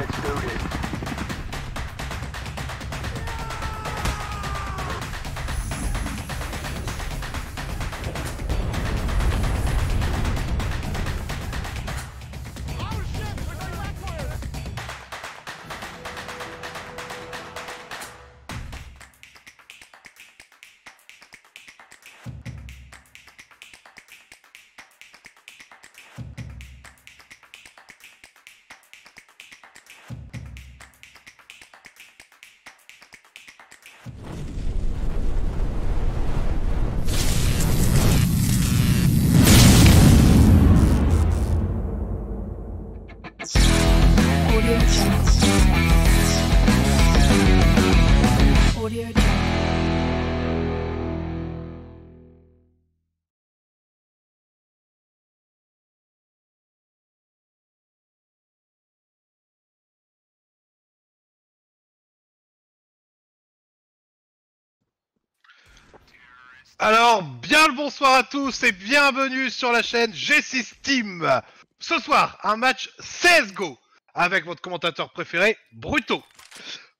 Audio Jungle. Alors, bien le bonsoir à tous et bienvenue sur la chaîne G6 Team. Ce soir, un match CSGO avec votre commentateur préféré, Bruto.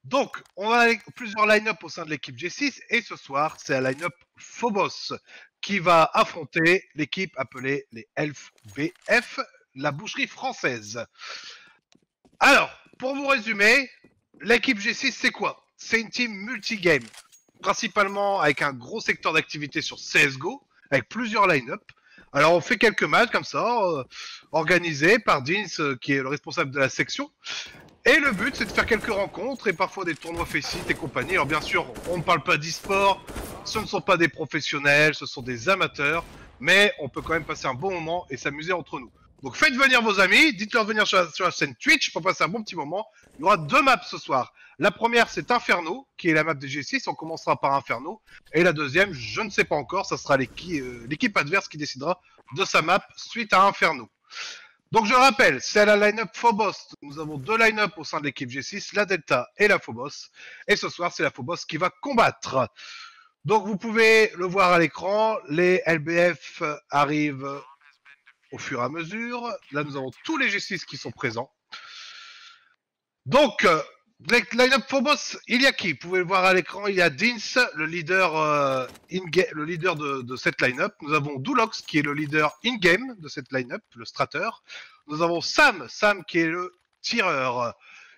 Donc, on a plusieurs line-up au sein de l'équipe G6 et ce soir, c'est la line-up Phobos qui va affronter l'équipe appelée les Elfs VF, la boucherie française. Alors, pour vous résumer, l'équipe G6 c'est quoi? C'est une team multi-game, principalement avec un gros secteur d'activité sur CSGO, avec plusieurs line-up. Alors on fait quelques matchs comme ça, organisés par Dins, qui est le responsable de la section. Et le but c'est de faire quelques rencontres et parfois des tournois FACEIT et compagnie. Alors bien sûr, on ne parle pas d'e-sport, ce ne sont pas des professionnels, ce sont des amateurs, mais on peut quand même passer un bon moment et s'amuser entre nous. Donc faites venir vos amis, dites-leur de venir sur la chaîne Twitch pour passer un bon petit moment. Il y aura deux maps ce soir. La première c'est Inferno, qui est la map des G6, on commencera par Inferno. Et la deuxième, je ne sais pas encore, ça sera l'équipe adverse qui décidera de sa map suite à Inferno. Donc je rappelle, c'est la line-up Phobos. Nous avons deux line-up au sein de l'équipe G6, la Delta et la Phobos. Et ce soir, c'est la Phobos qui va combattre. Donc vous pouvez le voir à l'écran, les LBF arrivent au fur et à mesure. Là, nous avons tous les G6 qui sont présents. Donc, line-up Phobos, il y a qui? Vous pouvez le voir à l'écran, il y a Dins, le leader, le leader de cette line-up. Nous avons Dulox, qui est le leader in-game de cette line-up, le strater. Nous avons Sam qui est le tireur,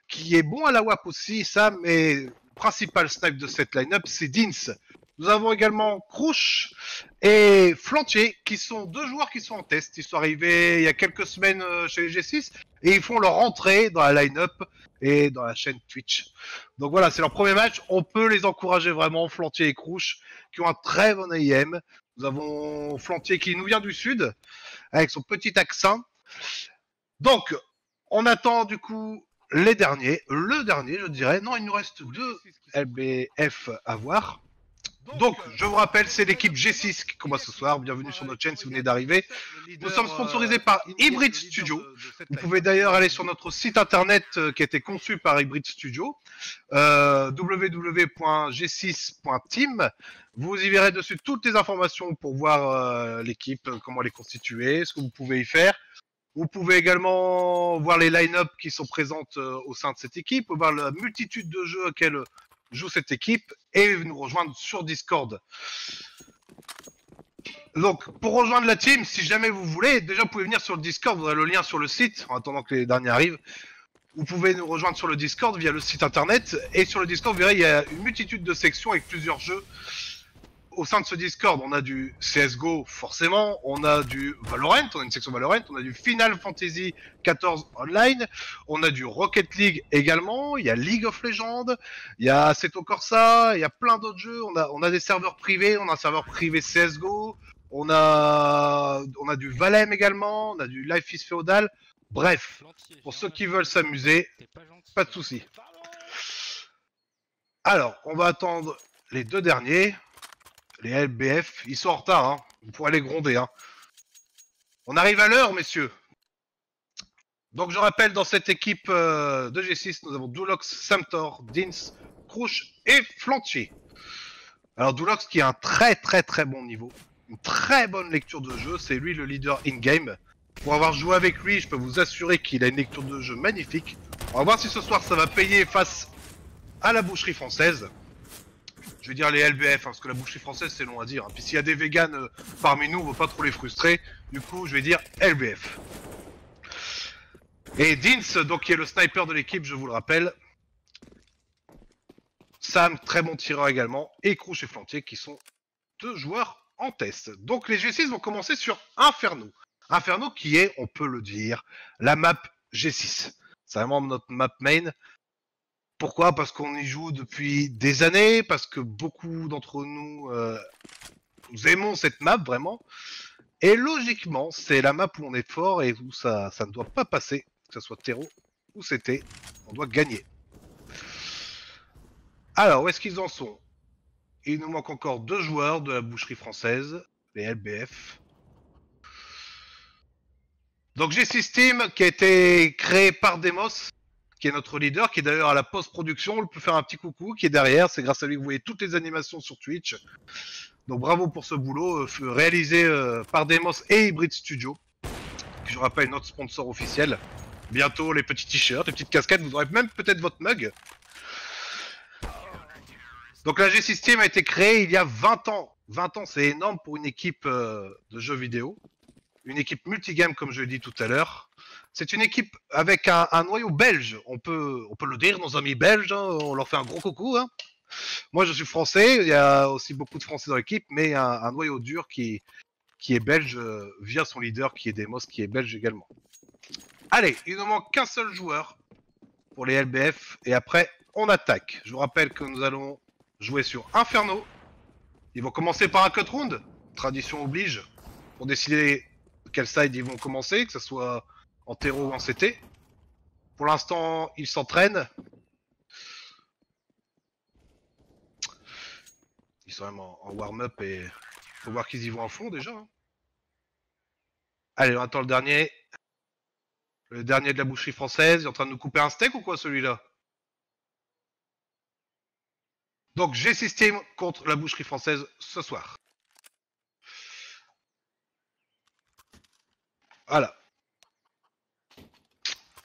qui est bon à la WAP aussi. Sam est principal snipe de cette line-up, c'est Dins. Nous avons également Crouch et Flantier, qui sont deux joueurs qui sont en test. Ils sont arrivés il y a quelques semaines chez les G6 et ils font leur entrée dans la line-up et dans la chaîne Twitch. Donc voilà, c'est leur premier match. On peut les encourager vraiment, Flantier et Crouch, qui ont un très bon AIM. Nous avons Flantier qui nous vient du sud, avec son petit accent. Donc, on attend du coup le dernier, je dirais. Non, il nous reste deux LBF à voir. Donc, je vous rappelle, c'est l'équipe G6 qui combat ce soir. Bienvenue sur notre chaîne si vous venez d'arriver. Nous sommes sponsorisés par Hybrid Studio. Vous pouvez d'ailleurs aller sur notre site internet qui a été conçu par Hybrid Studio, www.g6.team. Vous y verrez dessus toutes les informations pour voir l'équipe, comment elle est constituée, ce que vous pouvez y faire. Vous pouvez également voir les line-up qui sont présentes au sein de cette équipe, voir la multitude de jeux auxquels joue cette équipe et nous rejoindre sur Discord. Donc, pour rejoindre la team, si jamais vous voulez, déjà vous pouvez venir sur le Discord, vous aurez le lien sur le site, en attendant que les derniers arrivent. Vous pouvez nous rejoindre sur le Discord via le site internet, et sur le Discord, vous verrez, il y a une multitude de sections avec plusieurs jeux. Au sein de ce Discord, on a du CSGO, forcément, on a du Valorant, on a une section Valorant, on a du Final Fantasy XIV Online, on a du Rocket League également, il y a League of Legends, il y a Assetto Corsa, il y a plein d'autres jeux, on a des serveurs privés, on a un serveur privé CSGO, on a du Valheim également, on a du Life is Feudal, bref, pour ceux qui veulent s'amuser, pas de soucis. Alors, on va attendre les deux derniers. Les LBF, ils sont en retard, hein. Vous pourrez les gronder, hein. On arrive à l'heure, messieurs. Donc je rappelle, dans cette équipe de G6, nous avons Dulox, Samtor, Dins, Crouch et Flantier. Alors Dulox qui a un très bon niveau, une très bonne lecture de jeu, c'est lui le leader in-game. Pour avoir joué avec lui, je peux vous assurer qu'il a une lecture de jeu magnifique. On va voir si ce soir ça va payer face à la boucherie française. Je vais dire les LBF, hein, parce que la boucherie française c'est long à dire. Hein. Puis s'il y a des véganes parmi nous, on va pas trop les frustrer. Du coup, je vais dire LBF. Et Dins, donc qui est le sniper de l'équipe, je vous le rappelle. Sam, très bon tireur également. Et Crouch et Flantier qui sont deux joueurs en test. Donc les G6 vont commencer sur Inferno. Inferno qui est, on peut le dire, la map G6. C'est vraiment notre map main. Pourquoi? Parce qu'on y joue depuis des années, parce que beaucoup d'entre nous, nous aimons cette map vraiment. Et logiquement, c'est la map où on est fort et où ça ne doit pas passer, que ce soit terreau ou CT, on doit gagner. Alors, où est-ce qu'ils en sont? Il nous manque encore 2 joueurs de la boucherie française, les LBF. Donc G6 Team qui a été créé par Demos, qui est notre leader, qui est d'ailleurs à la post-production, on peut faire un petit coucou, qui est derrière, c'est grâce à lui que vous voyez toutes les animations sur Twitch. Donc bravo pour ce boulot, réalisé par Demos et Hybrid Studio, qui je rappelle notre sponsor officiel. Bientôt les petits t-shirts, les petites casquettes, vous aurez même peut-être votre mug. Donc la G6 Team a été créée il y a 20 ans. 20 ans, c'est énorme pour une équipe de jeux vidéo. Une équipe multigame, comme je l'ai dit tout à l'heure. C'est une équipe avec un noyau belge. On peut le dire, nos amis belges, hein, on leur fait un gros coucou. Hein. Moi, je suis français, il y a aussi beaucoup de Français dans l'équipe, mais un noyau dur qui est belge via son leader, qui est Demos, qui est belge également. Allez, il ne manque qu'un seul joueur pour les LBF, et après, on attaque. Je vous rappelle que nous allons jouer sur Inferno. Ils vont commencer par un cut round, tradition oblige, pour décider quel side ils vont commencer, que ce soit en terreau ou en CT. Pour l'instant, ils s'entraînent. Ils sont même en warm-up et faut voir qu'ils y vont à fond déjà. Hein. Allez, on attend le dernier. Le dernier de la boucherie française. Il est en train de nous couper un steak ou quoi celui-là? Donc G6 Team contre la boucherie française ce soir. Voilà.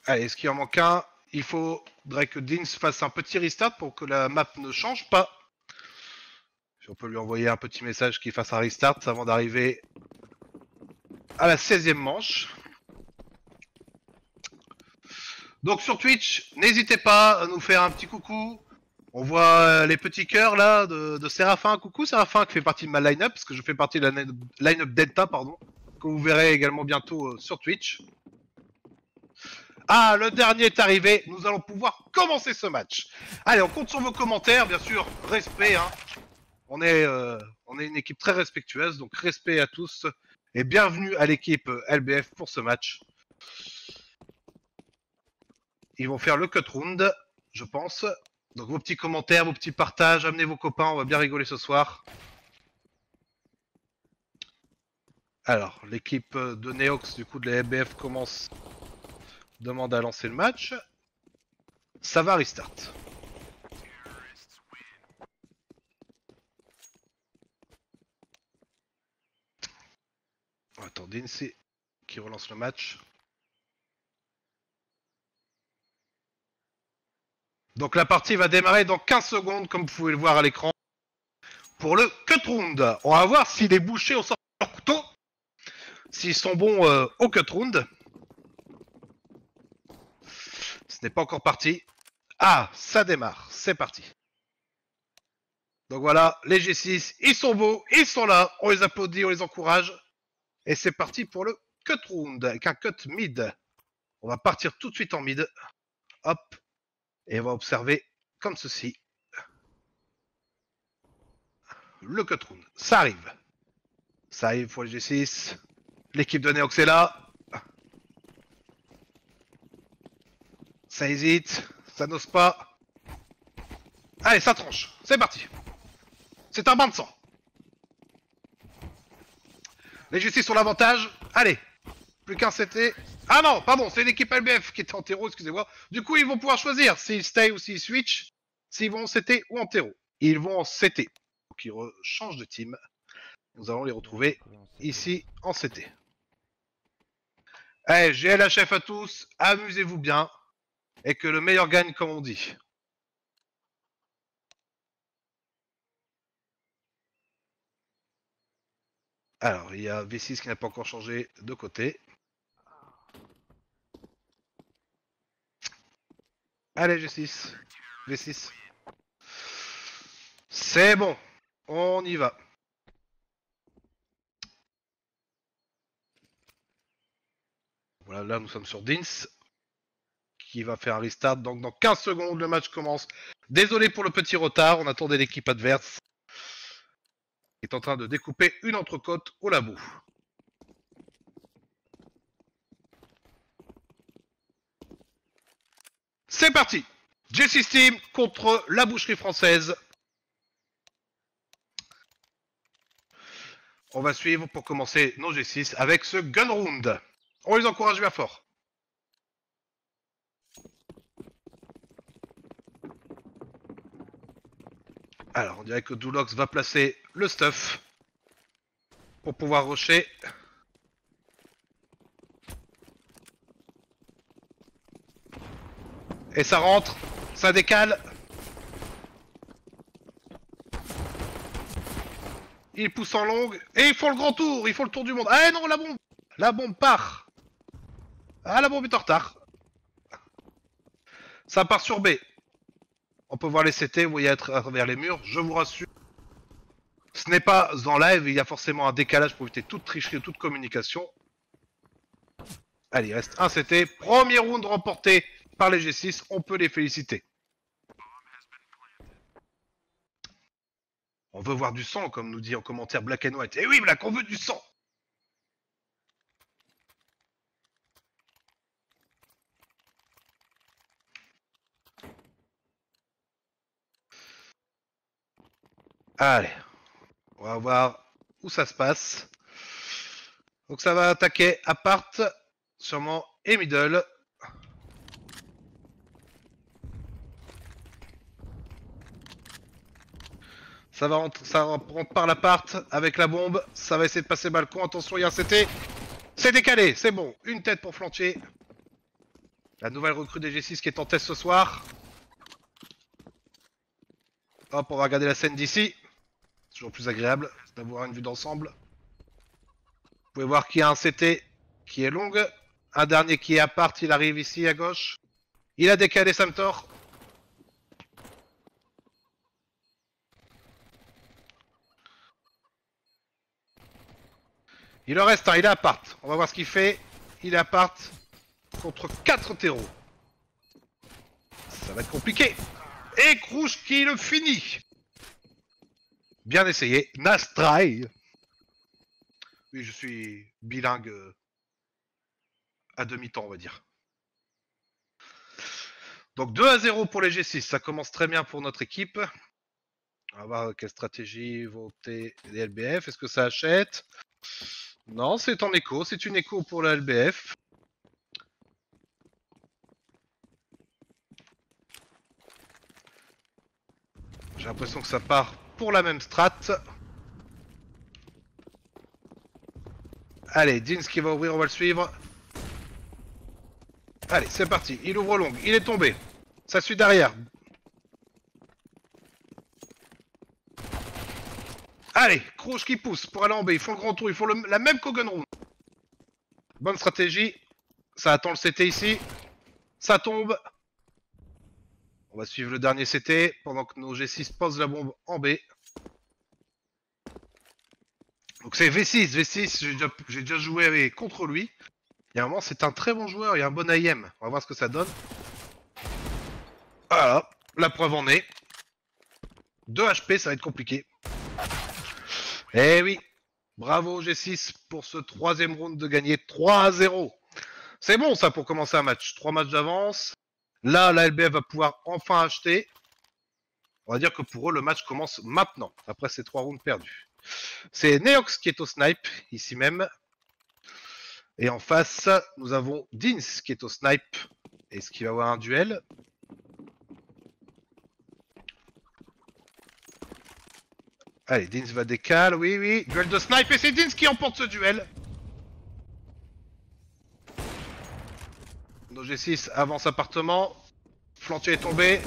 Allez, est-ce qu'il en manque un? Il faudrait que Dins fasse un petit restart pour que la map ne change pas. Si on peut lui envoyer un petit message qu'il fasse un restart avant d'arriver à la 16e manche. Donc sur Twitch, n'hésitez pas à nous faire un petit coucou. On voit les petits cœurs là de Séraphin. Coucou Séraphin qui fait partie de ma line-up, parce que je fais partie de la line-up Delta, pardon. Que vous verrez également bientôt sur Twitch. Ah, le dernier est arrivé, nous allons pouvoir commencer ce match. Allez, on compte sur vos commentaires, bien sûr, respect. Hein. On est une équipe très respectueuse, donc respect à tous. Et bienvenue à l'équipe LBF pour ce match. Ils vont faire le cut round, je pense. Donc vos petits commentaires, vos petits partages, amenez vos copains, on va bien rigoler ce soir. Alors, l'équipe de Neox, du coup de la LBF, commence... Demande à lancer le match. Ça va restart. Attends, Dincy qui relance le match. Donc la partie va démarrer dans 15 secondes, comme vous pouvez le voir à l'écran. Pour le cut round. On va voir si les bouchers ont sorti leur couteau. S'ils sont bons au cut round. Ce n'est pas encore parti. Ah, ça démarre. C'est parti. Donc voilà, les G6, ils sont beaux, ils sont là. On les applaudit, on les encourage. Et c'est parti pour le cut round avec un cut mid. On va partir tout de suite en mid. Hop. Et on va observer comme ceci. Le cut round. Ça arrive. Ça arrive pour les G6. L'équipe de Neox est là. Ça hésite. Ça n'ose pas. Allez, ça tranche. C'est parti. C'est un bain de sang. Les G6 ont l'avantage. Allez. Plus qu'un CT. Ah non, pardon, c'est l'équipe LBF qui était en terreau, excusez-moi. Du coup, ils vont pouvoir choisir s'ils stay ou s'ils switch, s'ils vont en CT ou en terreau. Ils vont en CT. Donc ils changent de team. Nous allons les retrouver ici en CT. Allez, GLHF à tous, amusez-vous bien. et que le meilleur gagne, comme on dit. Alors, il y a V6 qui n'a pas encore changé de côté. Allez, G6. V6. C'est bon. On y va. Voilà, là, nous sommes sur Dins, qui va faire un restart. Donc, dans 15 secondes, le match commence. Désolé pour le petit retard. On attendait l'équipe adverse, qui est en train de découper une entrecôte au labo. C'est parti. J6 Team contre la boucherie française. On va suivre pour commencer nos G6 avec ce gun round. On les encourage bien fort. Alors, on dirait que Doulox va placer le stuff pour pouvoir rusher. Et ça rentre, ça décale. Il pousse en longue et ils font le grand tour, ils font le tour du monde. Ah non, la bombe! La bombe part. Ah, la bombe est en retard. Ça part sur B. On peut voir les CT, vous voyez à travers les murs, je vous rassure. Ce n'est pas en live, il y a forcément un décalage pour éviter toute tricherie, toute communication. Allez, il reste un CT. Premier round remporté par les G6, on peut les féliciter. On veut voir du sang, comme nous dit en commentaire Black and White. Eh oui, Black, on veut du sang! Allez, on va voir où ça se passe. Donc ça va attaquer appart, sûrement, et middle. Ça va rentrer par l'appart avec la bombe. Ça va essayer de passer balcon. Attention, il y a un CT. C'est décalé, c'est bon. Une tête pour Flantier. La nouvelle recrue des G6 qui est en test ce soir. Hop, on va regarder la scène d'ici. Toujours plus agréable d'avoir une vue d'ensemble. Vous pouvez voir qu'il y a un CT qui est longue. Un dernier qui est à part, il arrive ici à gauche. Il a décalé Samtor. Il en reste un, il est à part. On va voir ce qu'il fait. Il est à part contre 4 terreaux. Ça va être compliqué. Et Krouch qui le finit. Bien essayé. Nice try. Oui, je suis bilingue à demi-temps, on va dire. Donc 2-0 pour les G6. Ça commence très bien pour notre équipe. On va voir quelle stratégie vont les LBF. Est-ce que ça achète? Non, c'est en écho. C'est une écho pour la LBF. J'ai l'impression que ça part pour la même strat. Allez, Dins qui va ouvrir, on va le suivre. Allez, c'est parti. Il ouvre longue. Il est tombé. Ça suit derrière. Allez, Krouch qui pousse pour aller en B. Ils font le grand tour. Ils font la même qu'au gun room. Bonne stratégie. Ça attend le CT ici. Ça tombe. On va suivre le dernier CT pendant que nos G6 posent la bombe en B. Donc c'est V6. V6, j'ai déjà joué contre lui. Il y a un moment, c'est un très bon joueur. Il y a un bon IM. On va voir ce que ça donne. Voilà. La preuve en est. 2 HP, ça va être compliqué. Eh oui. Bravo G6 pour ce troisième round de gagner 3-0. C'est bon ça pour commencer un match. 3 matchs d'avance. Là, la LBF va pouvoir enfin acheter. On va dire que pour eux, le match commence maintenant, après ces 3 rounds perdus. C'est Neox qui est au snipe, ici même. Et en face, nous avons Dins qui est au snipe. Est-ce qu'il va avoir un duel? Allez, Dins va décaler, oui, oui. Duel de snipe et c'est Dins qui emporte ce duel. Nos G6 avance appartement. Flantier est tombé.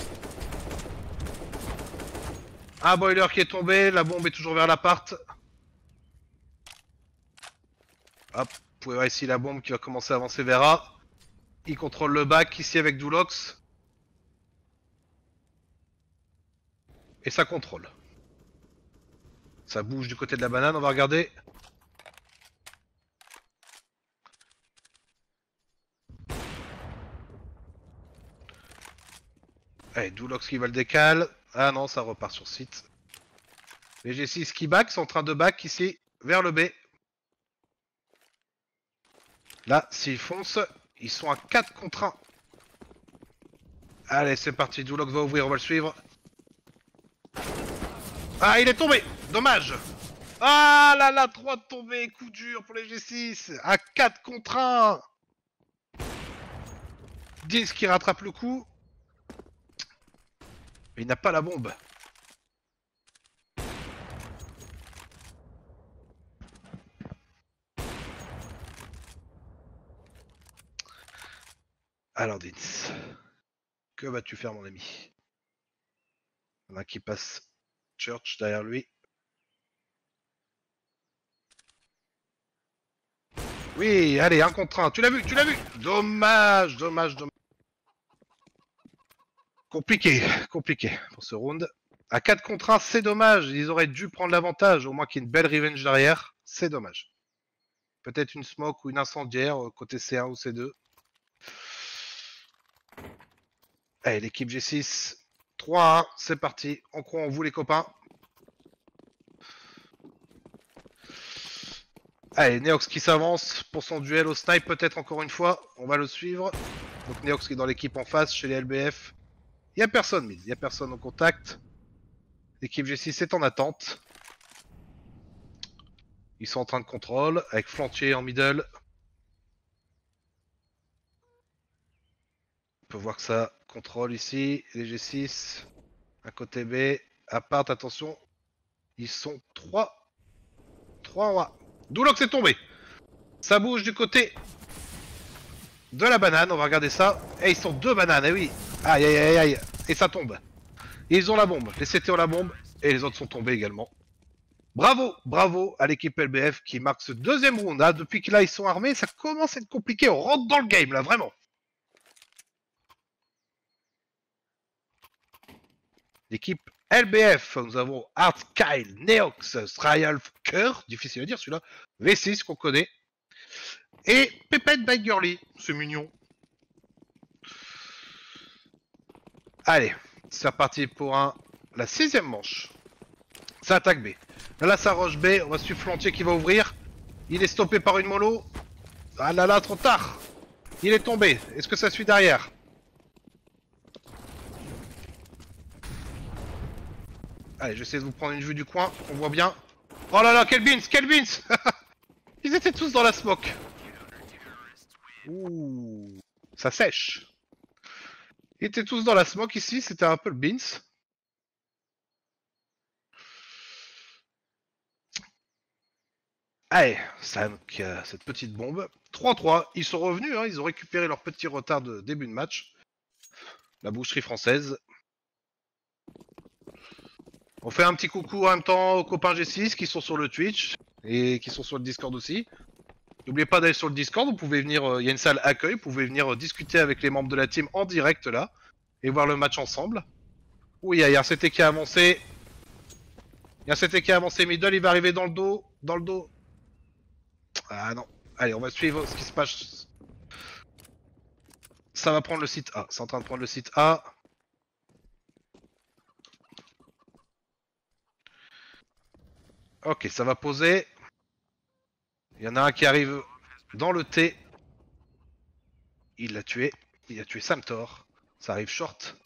Un boiler qui est tombé, la bombe est toujours vers l'appart. Hop, vous pouvez voir ici la bombe qui va commencer à avancer vers A. Il contrôle le bac ici avec Doulox. Et ça contrôle. Ça bouge du côté de la banane, on va regarder. Allez, Doulox qui va le décaler. Ah non, ça repart sur site. Les G6 qui back sont en train de back ici, vers le B. Là, s'ils foncent, ils sont à 4 contre 1. Allez, c'est parti, Doulox va ouvrir, on va le suivre. Ah, il est tombé! Dommage! Ah là là, 3 de tombés, coup dur pour les G6. À 4 contre 1. 10 qui rattrape le coup. Mais il n'a pas la bombe. Alors Dins, que vas-tu faire mon ami? Il y en a qui passe Church derrière lui. Oui, allez, 1 contre 1, tu l'as vu, tu l'as vu. Dommage, dommage, dommage. Compliqué, compliqué pour ce round. À 4 contre 1, c'est dommage, ils auraient dû prendre l'avantage, au moins qu'il y ait une belle revenge derrière, c'est dommage. Peut-être une smoke ou une incendiaire côté C1 ou C2. Allez, l'équipe G6, 3-1, c'est parti, on croit en vous les copains. Allez, Neox qui s'avance pour son duel au snipe peut-être encore une fois, on va le suivre. Donc Neox qui est dans l'équipe en face chez les LBF. Il n'y a personne, il n'y a personne au contact. L'équipe G6 est en attente. Ils sont en train de contrôle avec Flantier en middle. On peut voir que ça contrôle ici, les G6. Un côté B, appart, attention. Ils sont 3. 3 en A. Doulox est tombé. Ça bouge du côté de la banane, on va regarder ça. Et ils sont 2 bananes, eh oui. Aïe aïe aïe aïe. Et ça tombe. Et ils ont la bombe. Les CT ont la bombe. Et les autres sont tombés également. Bravo, bravo à l'équipe LBF qui marque ce deuxième round. Hein. Depuis que là ils sont armés, ça commence à être compliqué. On rentre dans le game là, vraiment. L'équipe LBF, nous avons Art Kyle, Neox, Strialfker, difficile à dire celui-là, V6 qu'on connaît, et Pépette by Girly, c'est mignon. Allez, c'est reparti pour la 6ème manche. Ça attaque B. Là, ça rush B, on va suivre Flantier qui va ouvrir. Il est stoppé par une mollo. Ah là là, trop tard. Il est tombé. Est-ce que ça suit derrière? Allez, j'essaie de vous prendre une vue du coin, on voit bien. Oh là là, quel beans, quel beans. Ils étaient tous dans la smoke. Ouh, ça sèche. Ils étaient tous dans la smoke ici, c'était un peu le beans. Allez, ça donc cette petite bombe. 3-3, ils sont revenus, hein, ils ont récupéré leur petit retard de début de match. La boucherie française. On fait un petit coucou en même temps aux copains G6 qui sont sur le Twitch et qui sont sur le Discord aussi. N'oubliez pas d'aller sur le Discord, vous pouvez venir, il y a une salle accueil, vous pouvez venir discuter avec les membres de la team en direct là et voir le match ensemble. Oui, il y a un CT qui a avancé. Il y a un CT qui a avancé middle, il va arriver dans le dos, Ah non, allez, on va suivre ce qui se passe. Ça va prendre le site A, c'est en train de prendre le site A. Ok, ça va poser. Il y en a un qui arrive dans le T. Il l'a tué. Il a tué Samtor. Ça arrive short.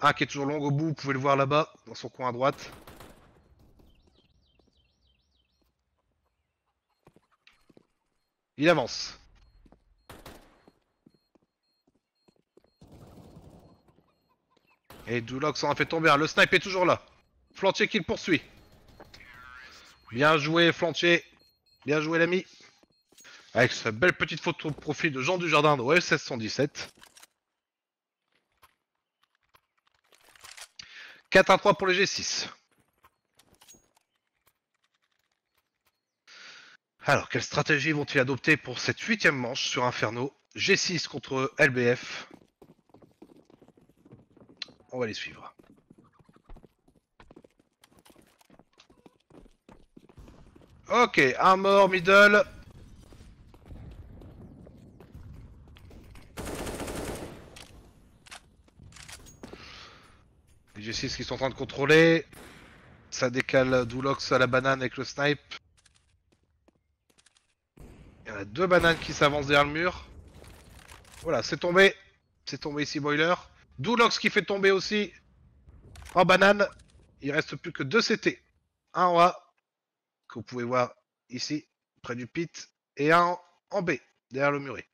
Un qui est toujours long au bout, vous pouvez le voir là-bas, dans son coin à droite. Il avance. Et Doulox en a fait tomber un. Le snipe est toujours là. Flantier qui le poursuit. Bien joué, Flantier. Bien joué, l'ami. Avec cette belle petite photo de profil de Jean Dujardin de OSS 117. 4-1-3 pour les G6. Alors, quelle stratégie vont-ils adopter pour cette 8ème manche sur Inferno? G6 contre LBF. On va les suivre. Ok, un mort, middle. Les G6 qui sont en train de contrôler. Ça décale Doulox à la banane avec le snipe. Il y en a 2 bananes qui s'avancent derrière le mur. Voilà, c'est tombé. C'est tombé ici, Boiler. Doulox qui fait tomber aussi. En banane. Il reste plus que 2 CT. Un en A, que vous pouvez voir ici, près du pit. Et un en B, derrière le muret.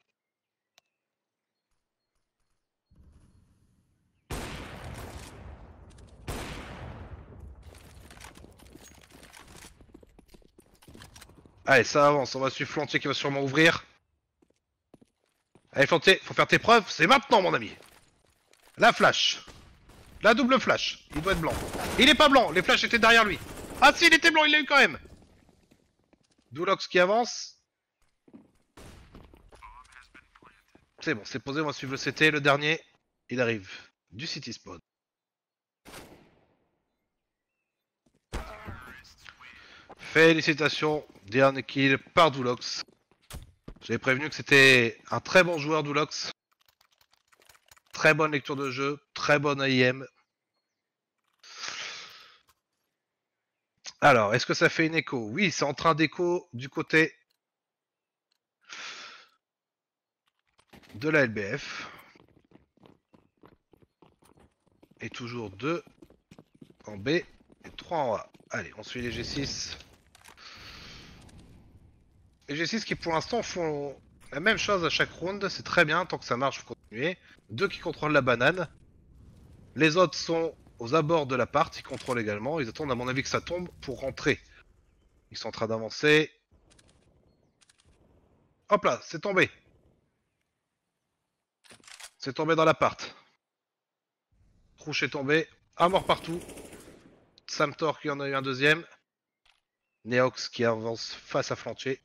Allez, ça avance. On va suivre Flantier qui va sûrement ouvrir. Allez, Flantier, faut faire tes preuves. C'est maintenant, mon ami. La flash. La double flash. Il doit être blanc. Il est pas blanc. Les flashs étaient derrière lui. Ah si, il était blanc. Il l'a eu quand même. Doulox qui avance. C'est bon, c'est posé. On va suivre le CT. Le dernier, il arrive du City Spawn. Félicitations. Dernier kill par Doulox. J'avais prévenu que c'était un très bon joueur Doulox. Très bonne lecture de jeu, très bonne AIM. Alors, est-ce que ça fait une écho? Oui, c'est en train d'écho du côté de la LBF. Et toujours 2 en B et 3 en A. Allez, on suit les G6. Les G6 qui pour l'instant font la même chose à chaque round, c'est très bien, tant que ça marche, faut continuer. 2 qui contrôlent la banane. Les autres sont aux abords de l'appart, ils contrôlent également. Ils attendent à mon avis que ça tombe pour rentrer. Ils sont en train d'avancer. Hop là, c'est tombé. C'est tombé dans l'appart. Crouch est tombé. Un mort partout. Samtor qui en a eu un deuxième. Neox qui avance face à Flantier.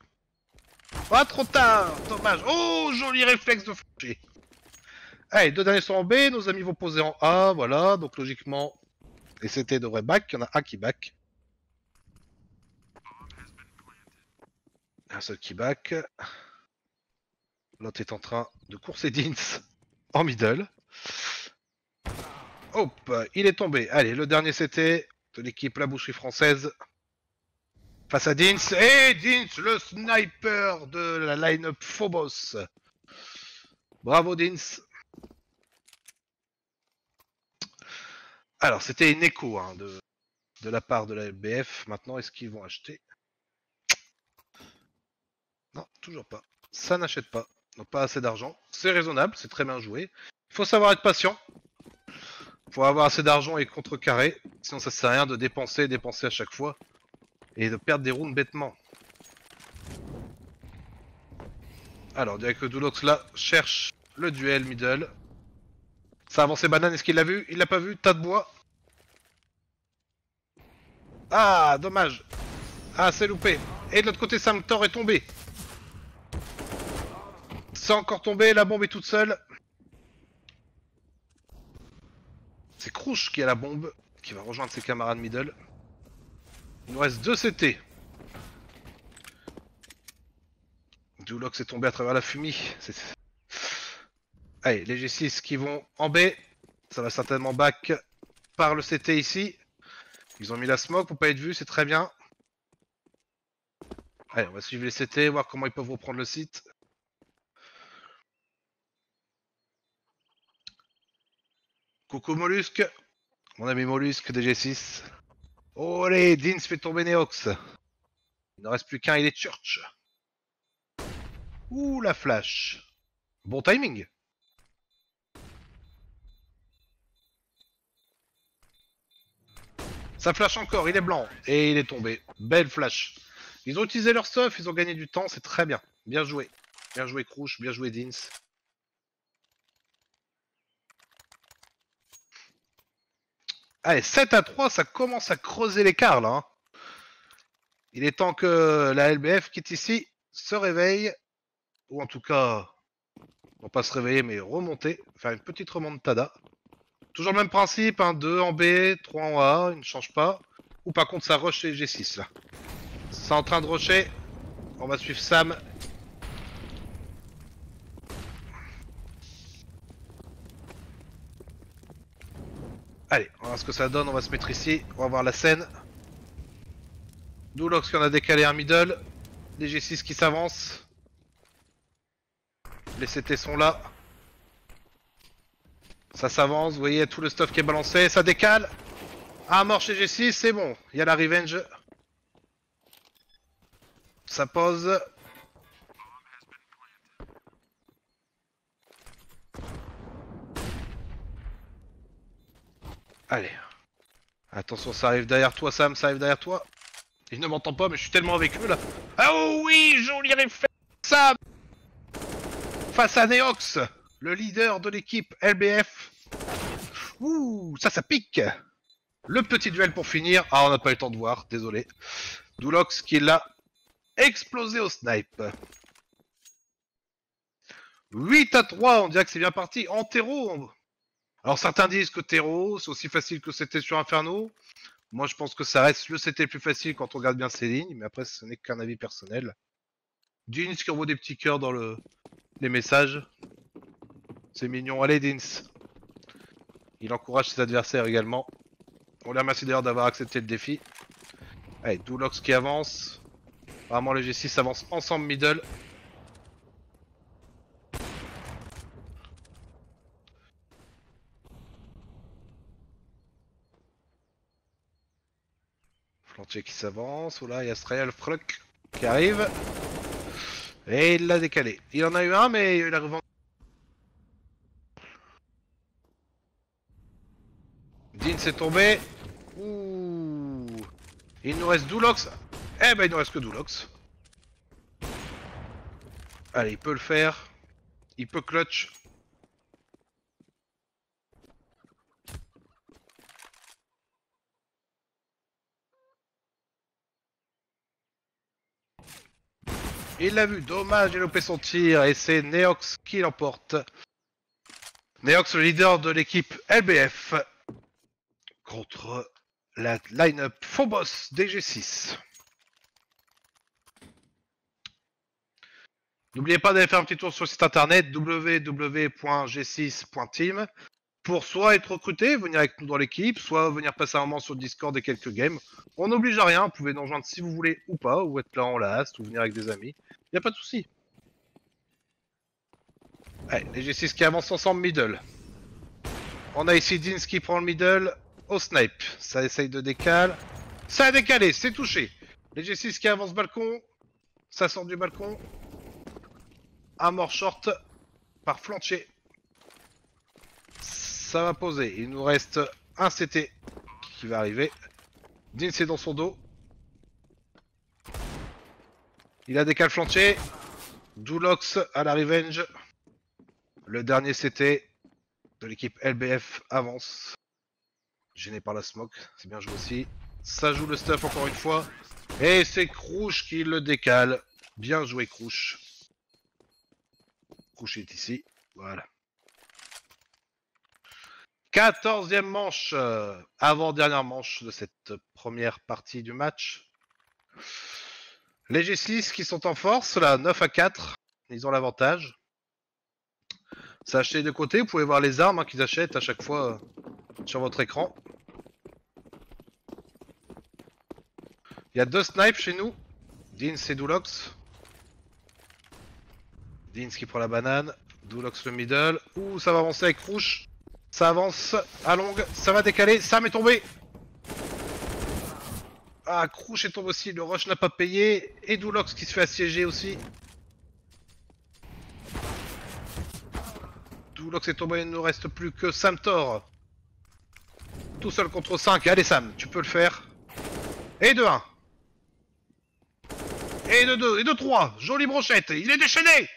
Ah, trop tard. Dommage. Oh, joli réflexe de Flantier. Allez, 2 derniers sont en B. Nos amis vont poser en A. Voilà, donc logiquement, les CT devraient back. Il y en a un qui back. Un seul qui back. L'autre est en train de courser Dins en middle. Hop, il est tombé. Allez, le dernier CT de l'équipe La Boucherie Française. Face à Dins. Et Dins, le sniper de la line-up Phobos. Bravo Dins. Alors, c'était une écho hein, de la part de la LBF. Maintenant, est-ce qu'ils vont acheter? Non, toujours pas. Ça n'achète pas. Donc pas assez d'argent. C'est raisonnable, c'est très bien joué. Il faut savoir être patient. Pour avoir assez d'argent et contrecarrer. Sinon ça sert à rien de dépenser à chaque fois. Et de perdre des rounds bêtement. Alors, direct que Doulox là cherche le duel middle. Ça a avancé banane, est-ce qu'il l'a vu? Il l'a pas vu, tas de bois. Ah, dommage. Ah, c'est loupé. Et de l'autre côté, Samtor est tombé. C'est encore tombé, la bombe est toute seule. C'est Crouch qui a la bombe, qui va rejoindre ses camarades middle. Il nous reste 2 CT. Doulox est tombé à travers la fumée. Allez, les G6 qui vont en B. Ça va certainement back par le CT ici. Ils ont mis la smoke pour pas être vus, c'est très bien. Allez, on va suivre les CT, voir comment ils peuvent reprendre le site. Coucou Mollusque. Mon ami Mollusque des G6. Oh allez, Dins fait tomber Neox. Il ne reste plus qu'un, il est Church. Ouh, la flash. Bon timing. Ça flash encore, il est blanc. Et il est tombé. Belle flash. Ils ont utilisé leur stuff, ils ont gagné du temps, c'est très bien. Bien joué. Bien joué Crouch, bien joué Dins. Allez, 7-3, ça commence à creuser l'écart là. Hein. Il est temps que la LBF qui est ici se réveille. Ou en tout cas, non pas se réveiller, mais remonter. Faire une petite remontada. Toujours le même principe, hein, 2 en B, 3 en A, il ne change pas. Ou par contre ça rush chez G6 là. C'est en train de rusher. On va suivre Sam. Allez, on va voir ce que ça donne, on va se mettre ici, on va voir la scène. Doulox qui en a décalé un middle. Les G6 qui s'avancent. Les CT sont là. Ça s'avance, vous voyez tout le stuff qui est balancé, ça décale. Ah, mort chez G6, c'est bon, il y a la revenge. Ça pose. Allez. Attention, ça arrive derrière toi, Sam, ça arrive derrière toi. Il ne m'entend pas, mais je suis tellement avec eux là. Ah oh oui, joli réflexe, Sam. Face à Neox, le leader de l'équipe LBF. Ouh, ça pique. Le petit duel pour finir. Ah, on n'a pas eu le temps de voir, désolé. Doulox qui l'a explosé au snipe. 8-3, on dirait que c'est bien parti. En terreau. Alors certains disent que terreau, c'est aussi facile que c'était sur Inferno. Moi je pense que ça reste le CT le plus facile quand on regarde bien ces lignes, mais après ce n'est qu'un avis personnel. Dins qui envoie des petits cœurs dans les messages. C'est mignon. Allez Dins. Il encourage ses adversaires également. On les remercie d'ailleurs d'avoir accepté le défi. Allez, Doulox qui avance. Vraiment les G6 avancent ensemble middle. Flantier qui s'avance. Oula, il y a Strayal Fruck qui arrive. Et il l'a décalé. Il en a eu un, mais il a revendu. Dean s'est tombé. Ouh. Il nous reste Doulox. Eh ben il nous reste que Doulox. Allez, il peut le faire. Il peut clutch. Il l'a vu, dommage, il a loupé son tir et c'est Neox qui l'emporte. Neox, le leader de l'équipe LBF, contre la line-up Phobos DG6. N'oubliez pas d'aller faire un petit tour sur le site internet www.g6.team pour soit être recruté, venir avec nous dans l'équipe, soit venir passer un moment sur le Discord et quelques games. On n'oblige à rien, vous pouvez nous rejoindre si vous voulez ou pas, ou être là en last, ou venir avec des amis. Y a pas de souci. Allez, les G6 qui avancent ensemble middle. On a ici Dins qui prend le middle au snipe. Ça essaye de décaler. Ça a décalé, c'est touché. Les G6 qui avancent balcon. Ça sort du balcon. Un mort short par flancher. Ça va poser. Il nous reste un CT qui va arriver. Dins est dans son dos. Il a décalé flancher. Doulox à la revenge. Le dernier CT de l'équipe LBF avance. Gêné par la smoke, c'est bien joué aussi. Ça joue le stuff encore une fois. Et c'est Crouch qui le décale. Bien joué Crouch. Crouch est ici. Voilà. 14e manche. Avant-dernière manche de cette première partie du match. Les G6 qui sont en force, là, 9-4. Ils ont l'avantage. C'est acheté de côté, vous pouvez voir les armes hein, qu'ils achètent à chaque fois sur votre écran. Il y a 2 snipes chez nous. Dins et Doulox. Dins qui prend la banane. Doulox le middle. Ouh, ça va avancer avec Rouge. Ça avance à longue. Ça va décaler. Sam est tombé. Ah, Crouch est tombé aussi. Le rush n'a pas payé. Et Doulox qui se fait assiéger aussi. Doulox est tombé. Il ne nous reste plus que Sam Thor. Tout seul contre 5. Allez, Sam, tu peux le faire. Et de 1. Et de 2. Et de 3. Jolie brochette. Il est déchaîné.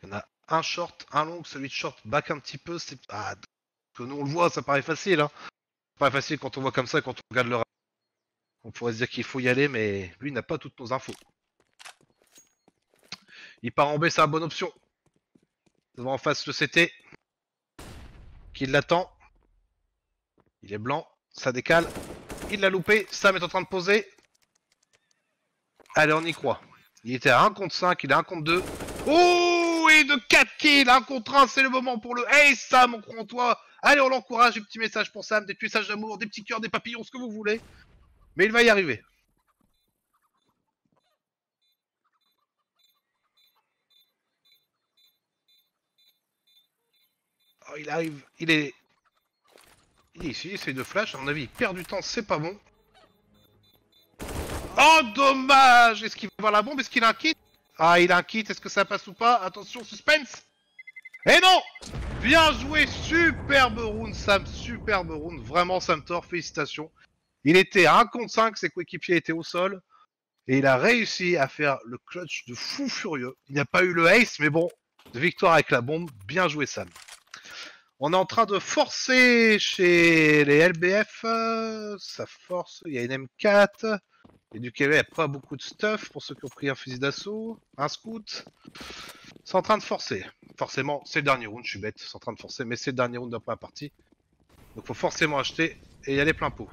On a un short, un long, celui de short back un petit peu, c'est... Ah, que nous on le voit, ça paraît facile, hein. Ça paraît facile quand on voit comme ça, quand on regarde le... On pourrait se dire qu'il faut y aller, mais lui il n'a pas toutes nos infos. Il part en B, c'est la bonne option. Devant en face le CT. Qui l'attend. Il est blanc, ça décale. Il l'a loupé, Sam est en train de poser. Allez, on y croit. Il était à 1 contre 5, il est à 1 contre 2. Oh, et de 4 kills, 1 contre 1, c'est le moment pour le... Hey Sam, on croit en toi. Allez, on l'encourage, des petits messages pour Sam, des petits messages d'amour, des petits cœurs, des papillons, ce que vous voulez. Mais il va y arriver. Oh, il arrive, il est ici, il essaye de flash, à mon avis il perd du temps, c'est pas bon. Oh dommage. Est-ce qu'il va avoir la bombe? Est-ce qu'il a un kit? Ah, il a un kit, est-ce que ça passe ou pas? Attention, suspense. Et non. Bien joué, superbe round Sam, superbe round. Vraiment Sam Thor, félicitations. Il était à 1 contre 5, ses coéquipiers étaient au sol. Et il a réussi à faire le clutch de fou furieux. Il n'y a pas eu le ace, mais bon, de victoire avec la bombe. Bien joué Sam. On est en train de forcer chez les LBF. Ça force, il y a une M4. Et du KV, il n'y a pas beaucoup de stuff pour ceux qui ont pris un fusil d'assaut. Un scout. C'est en train de forcer. Forcément, c'est le dernier round, je suis bête. C'est en train de forcer, mais c'est le dernier round de la partie. Donc faut forcément acheter et y aller plein pot.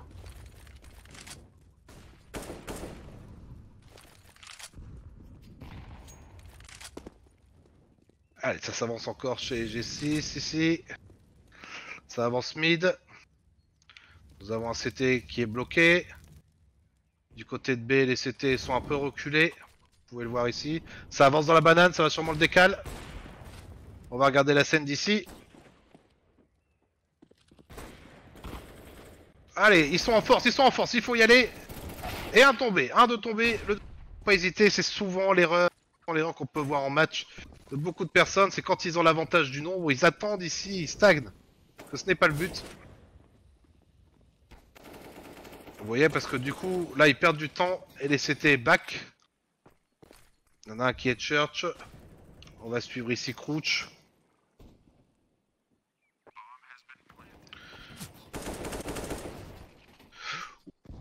Allez, ça s'avance encore chez G6, ici. Ça avance mid. Nous avons un CT qui est bloqué. Du côté de B, les CT sont un peu reculés. Vous pouvez le voir ici. Ça avance dans la banane, ça va sûrement le décaler. On va regarder la scène d'ici. Allez, ils sont en force, il faut y aller. Et un tombé, un de tombé. Le... Pas hésiter, c'est souvent l'erreur qu'on peut voir en match de beaucoup de personnes. C'est quand ils ont l'avantage du nombre, ils attendent ici, ils stagnent. Que ce n'est pas le but. Vous voyez, parce que du coup, là, ils perdent du temps et les CT back. Il y en a un qui est Church. On va suivre ici Crouch.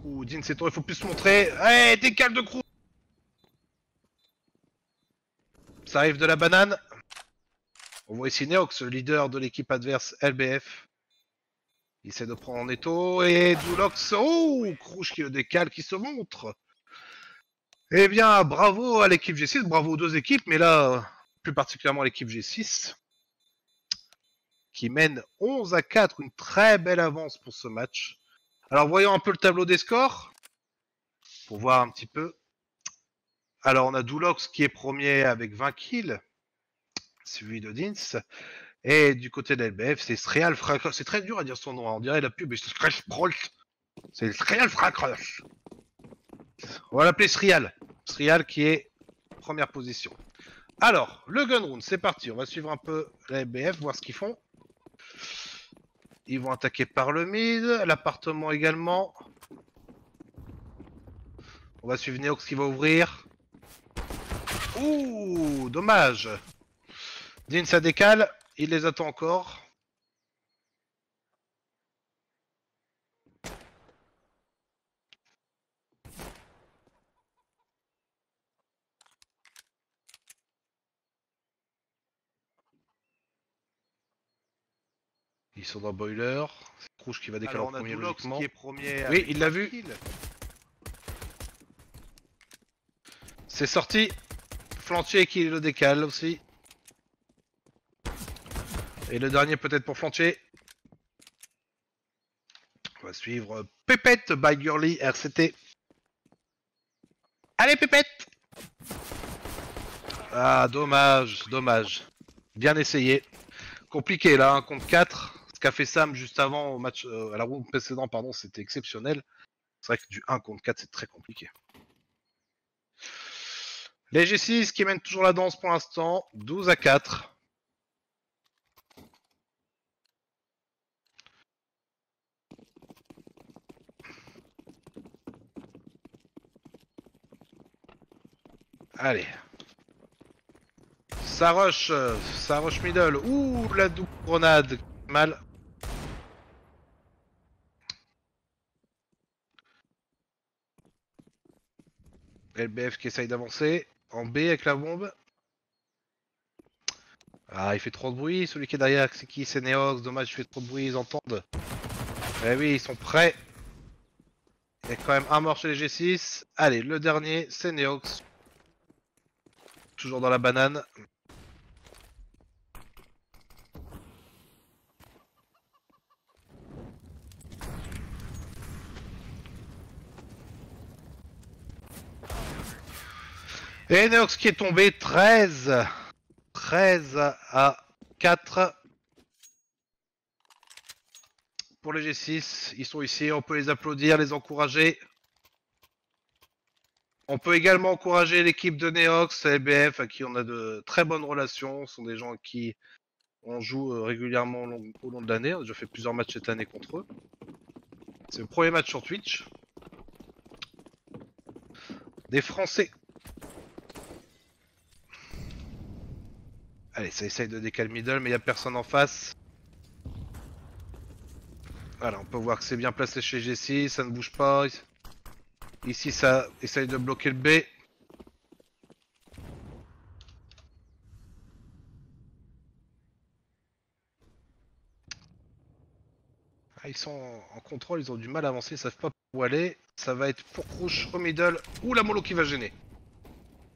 Ouh, Dean, c'est toi, il faut plus se montrer. Hey, décale de Crouch. Ça arrive de la banane. On voit ici Neox, le leader de l'équipe adverse LBF. Il essaie de prendre en étau et Dulox. Oh, Crouch qui le décale, qui se montre. Eh bien, bravo à l'équipe G6, bravo aux deux équipes, mais là, plus particulièrement l'équipe G6, qui mène 11 à 4, une très belle avance pour ce match. Alors, voyons un peu le tableau des scores, pour voir un petit peu. Alors, on a Dulox qui est premier avec 20 kills, suivi de Dins. Et du côté de l'LBF, c'est Sreal Fracross. C'est très dur à dire son nom, on dirait la pub, c'est Sreal Fracross. On va l'appeler Sreal. Sreal qui est première position. Alors, le gun round, c'est parti. On va suivre un peu la LBF, voir ce qu'ils font. Ils vont attaquer par le mid, l'appartement également. On va suivre Neox qui va ouvrir. Ouh, dommage. Dean, ça décale. Il les attend encore. Ils sont dans boiler. C'est Rouge qui va décaler en premier logiquement. Qui est premier oui, il l'a vu. C'est sorti. Flantier qui le décale aussi. Et le dernier peut-être pour Flantier. On va suivre Pépette by Girly RCT. Allez Pépette. Ah dommage, dommage. Bien essayé. Compliqué là, 1 contre 4. Ce qu'a fait Sam juste avant au match, à la round précédente, pardon, c'était exceptionnel. C'est vrai que du 1 contre 4 c'est très compliqué. Les G6 qui mènent toujours la danse pour l'instant, 12 à 4. Allez. Ça rush middle. Ouh, la double grenade. Mal. LBF qui essaye d'avancer. En B avec la bombe. Ah, il fait trop de bruit, celui qui est derrière, c'est qui? C'est Neox, dommage, il fait trop de bruit, ils entendent. Eh oui, ils sont prêts. Il y a quand même un mort chez les G6. Allez, le dernier, c'est Neox. Toujours dans la banane. Et Neox qui est tombé 13 à 4 pour les G6. Ils sont ici, on peut les applaudir, les encourager. On peut également encourager l'équipe de Neox, LBF, à qui on a de très bonnes relations. Ce sont des gens à qui on joue régulièrement au long de l'année. On a déjà fait plusieurs matchs cette année contre eux. C'est le premier match sur Twitch. Des Français. Allez, ça essaye de décaler middle, mais il n'y a personne en face. Voilà, on peut voir que c'est bien placé chez G6, ça ne bouge pas. Ici, ça essaye de bloquer le B. Ah, ils sont en contrôle, ils ont du mal à avancer, ils savent pas où aller. Ça va être pour Crouch au middle, ou la mollo qui va gêner.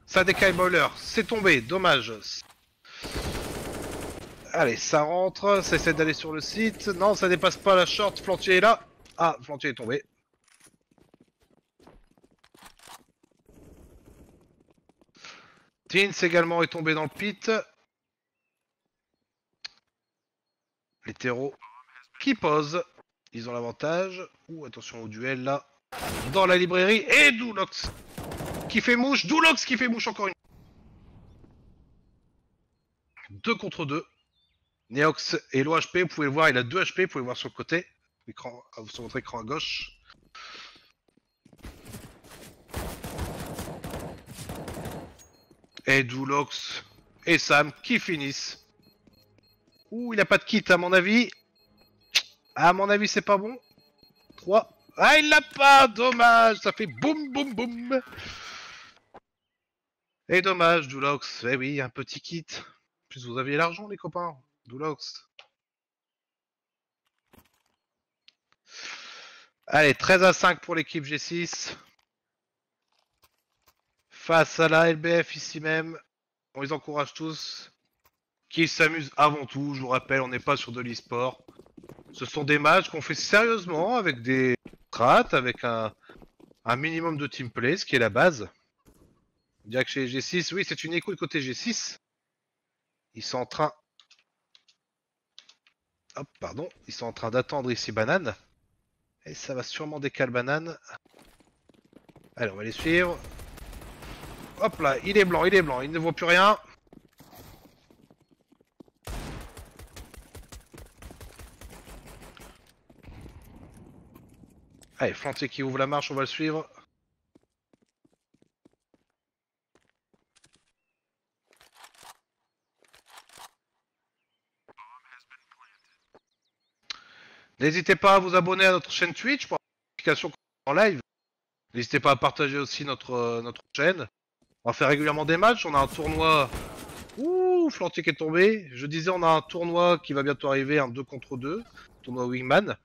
Ça décale boiler, c'est tombé, dommage. Allez, ça rentre, ça essaie d'aller sur le site. Non, ça dépasse pas la short, Flantier est là. Ah, Flantier est tombé. Teens également est tombé dans le pit. Les terreaux qui posent. Ils ont l'avantage. Ouh, attention au duel là. Dans la librairie. Et Doulox qui fait mouche. Doulox qui fait mouche encore une. 2 contre 2. Neox et l'OHP, vous pouvez le voir, il a 2 HP, vous pouvez le voir sur le côté. Écran, sur votre écran à gauche. Et Doulox et Sam qui finissent. Ouh, il a pas de kit à mon avis. À mon avis, c'est pas bon. 3. Ah, il l'a pas. Dommage. Ça fait boum, boum, boum. Et dommage, Doulox. Eh oui, un petit kit. En plus, vous aviez l'argent, les copains. Doulox. Allez, 13 à 5 pour l'équipe G6. Face à la LBF ici même. On les encourage tous. Qui s'amusent avant tout. Je vous rappelle, on n'est pas sur de l'e-sport. Ce sont des matchs qu'on fait sérieusement avec des strats, avec un minimum de team play, ce qui est la base. On dirait que chez G6, oui, c'est une écoute côté G6. Ils sont en train... Hop, pardon. Ils sont en train d'attendre ici Banane. Et ça va sûrement décaler Banane. Allez, on va les suivre. Hop là, il est blanc, il ne vaut plus rien. Allez, Flantier qui ouvre la marche, on va le suivre. N'hésitez pas à vous abonner à notre chaîne Twitch pour la notification en live. N'hésitez pas à partager aussi notre chaîne. On va faire régulièrement des matchs, on a un tournoi... Ouh, Flantier qui est tombé. Je disais, on a un tournoi qui va bientôt arriver, un 2 contre 2. Tournoi Wingman.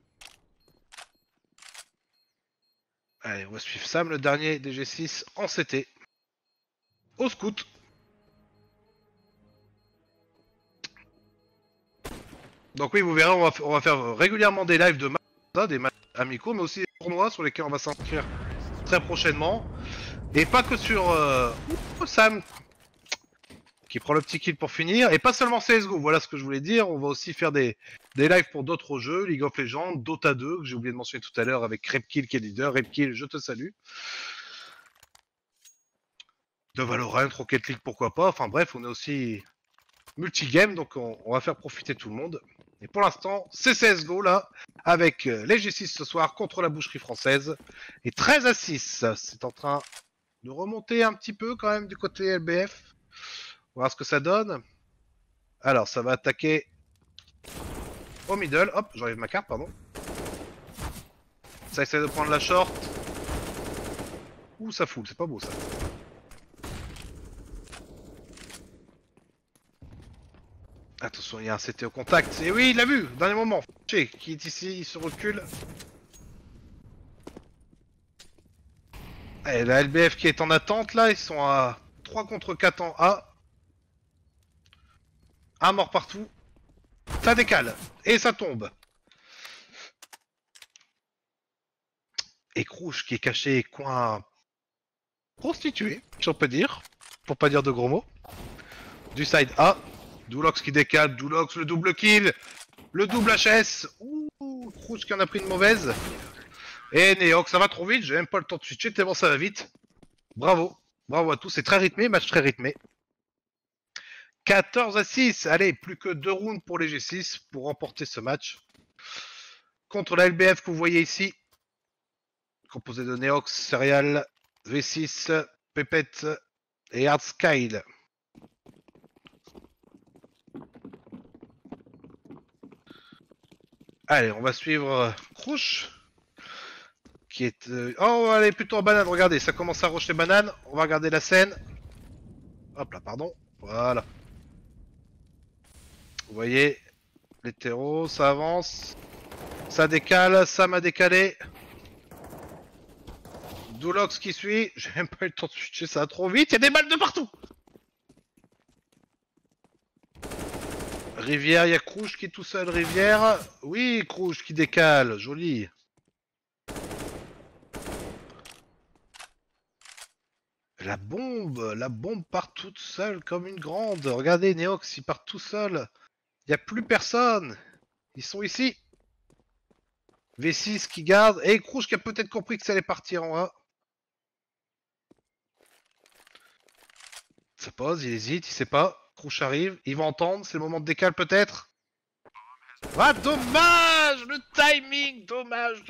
Allez, on va suivre Sam, le dernier des G6 en CT. Au scout. Donc oui, vous verrez, on va faire régulièrement des lives de matchs, des matchs amicaux, mais aussi des tournois sur lesquels on va s'inscrire très prochainement. Et pas que sur Sam, qui prend le petit kill pour finir, et pas seulement CSGO, voilà ce que je voulais dire, on va aussi faire des lives pour d'autres jeux, League of Legends, Dota 2, que j'ai oublié de mentionner tout à l'heure avec Repkill qui est leader, Repkill, je te salue. De Valorant, Rocket League, pourquoi pas, enfin bref, on est aussi multigame, donc on va faire profiter tout le monde. Et pour l'instant, c'est CSGO là, avec les G6 ce soir contre la boucherie française, et 13 à 6, c'est en train de remonter un petit peu quand même du côté LBF. On va voir ce que ça donne. Alors, ça va attaquer au middle. Hop, j'enlève ma carte, pardon. Ça essaie de prendre la short. Ouh, ça fout, c'est pas beau ça. Attention, il y a un CT au contact. Et oui, il l'a vu, dernier moment. Qui est ici, il se recule. Et la LBF qui est en attente là, ils sont à 3 contre 4 en A. Un mort partout. Ça décale. Et ça tombe. Et Crouch qui est caché coin prostitué, si on peut dire. Pour pas dire de gros mots. Du side A. Doulox qui décale. Doulox le double kill. Le double HS. Ouh, Crouch qui en a pris une mauvaise. Et Neox, ça va trop vite. J'ai même pas le temps de switcher tellement ça va vite. Bravo. Bravo à tous. C'est très rythmé. Match très rythmé. 14 à 6. Allez, plus que 2 rounds pour les G6 pour remporter ce match. Contre la LBF que vous voyez ici. Composé de Neox, Serial, V6, Pépette et Hardskyle. Allez, on va suivre Crouch. Qui est... Oh, elle est plutôt en banane, regardez, ça commence à rusher banane. On va regarder la scène. Hop là, pardon. Voilà. Vous voyez, les terreaux, ça avance. Ça décale, ça m'a décalé. Doulox qui suit. J'ai même pas eu le temps de switcher, ça va trop vite. Il y a des balles de partout. Rivière, il y a Crouch qui est tout seul. Rivière. Oui, Crouch qui décale. Joli. La bombe part toute seule comme une grande. Regardez, Neox, il part tout seul. Il n'y a plus personne. Ils sont ici. V6 qui garde. Et Crouch qui a peut-être compris que ça allait partir en A. Ça pose, il hésite, il sait pas. Crouch arrive, il va entendre, c'est le moment de décale peut-être. Ah, dommage. Le timing. Dommage.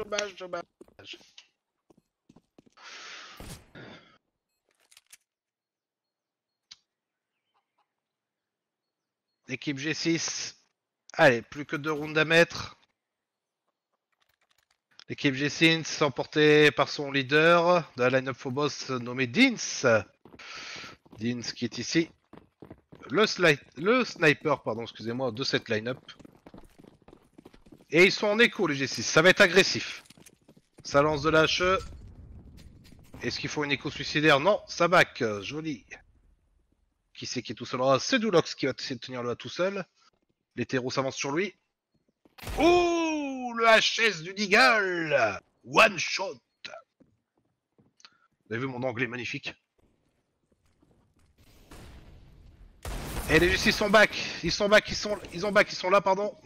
Équipe G6. Allez, plus que 2 rounds à mettre. L'équipe G6 emportée par son leader de la line-up Phobos nommé Dins. Dins qui est ici. Le sniper, pardon, excusez-moi, de cette line-up. Et ils sont en écho les G6, ça va être agressif. Ça lance de la HE. Est-ce qu'il faut une écho suicidaire? Non, ça back, joli. Qui c'est qui est tout seul? Ah, c'est Doulox qui va essayer de tenir le A tout seul. Les terreaux s'avancent sur lui. Ouh, le HS du Deagle. One shot. Vous avez vu mon anglais magnifique? Et les G6 sont back. Ils sont là, pardon.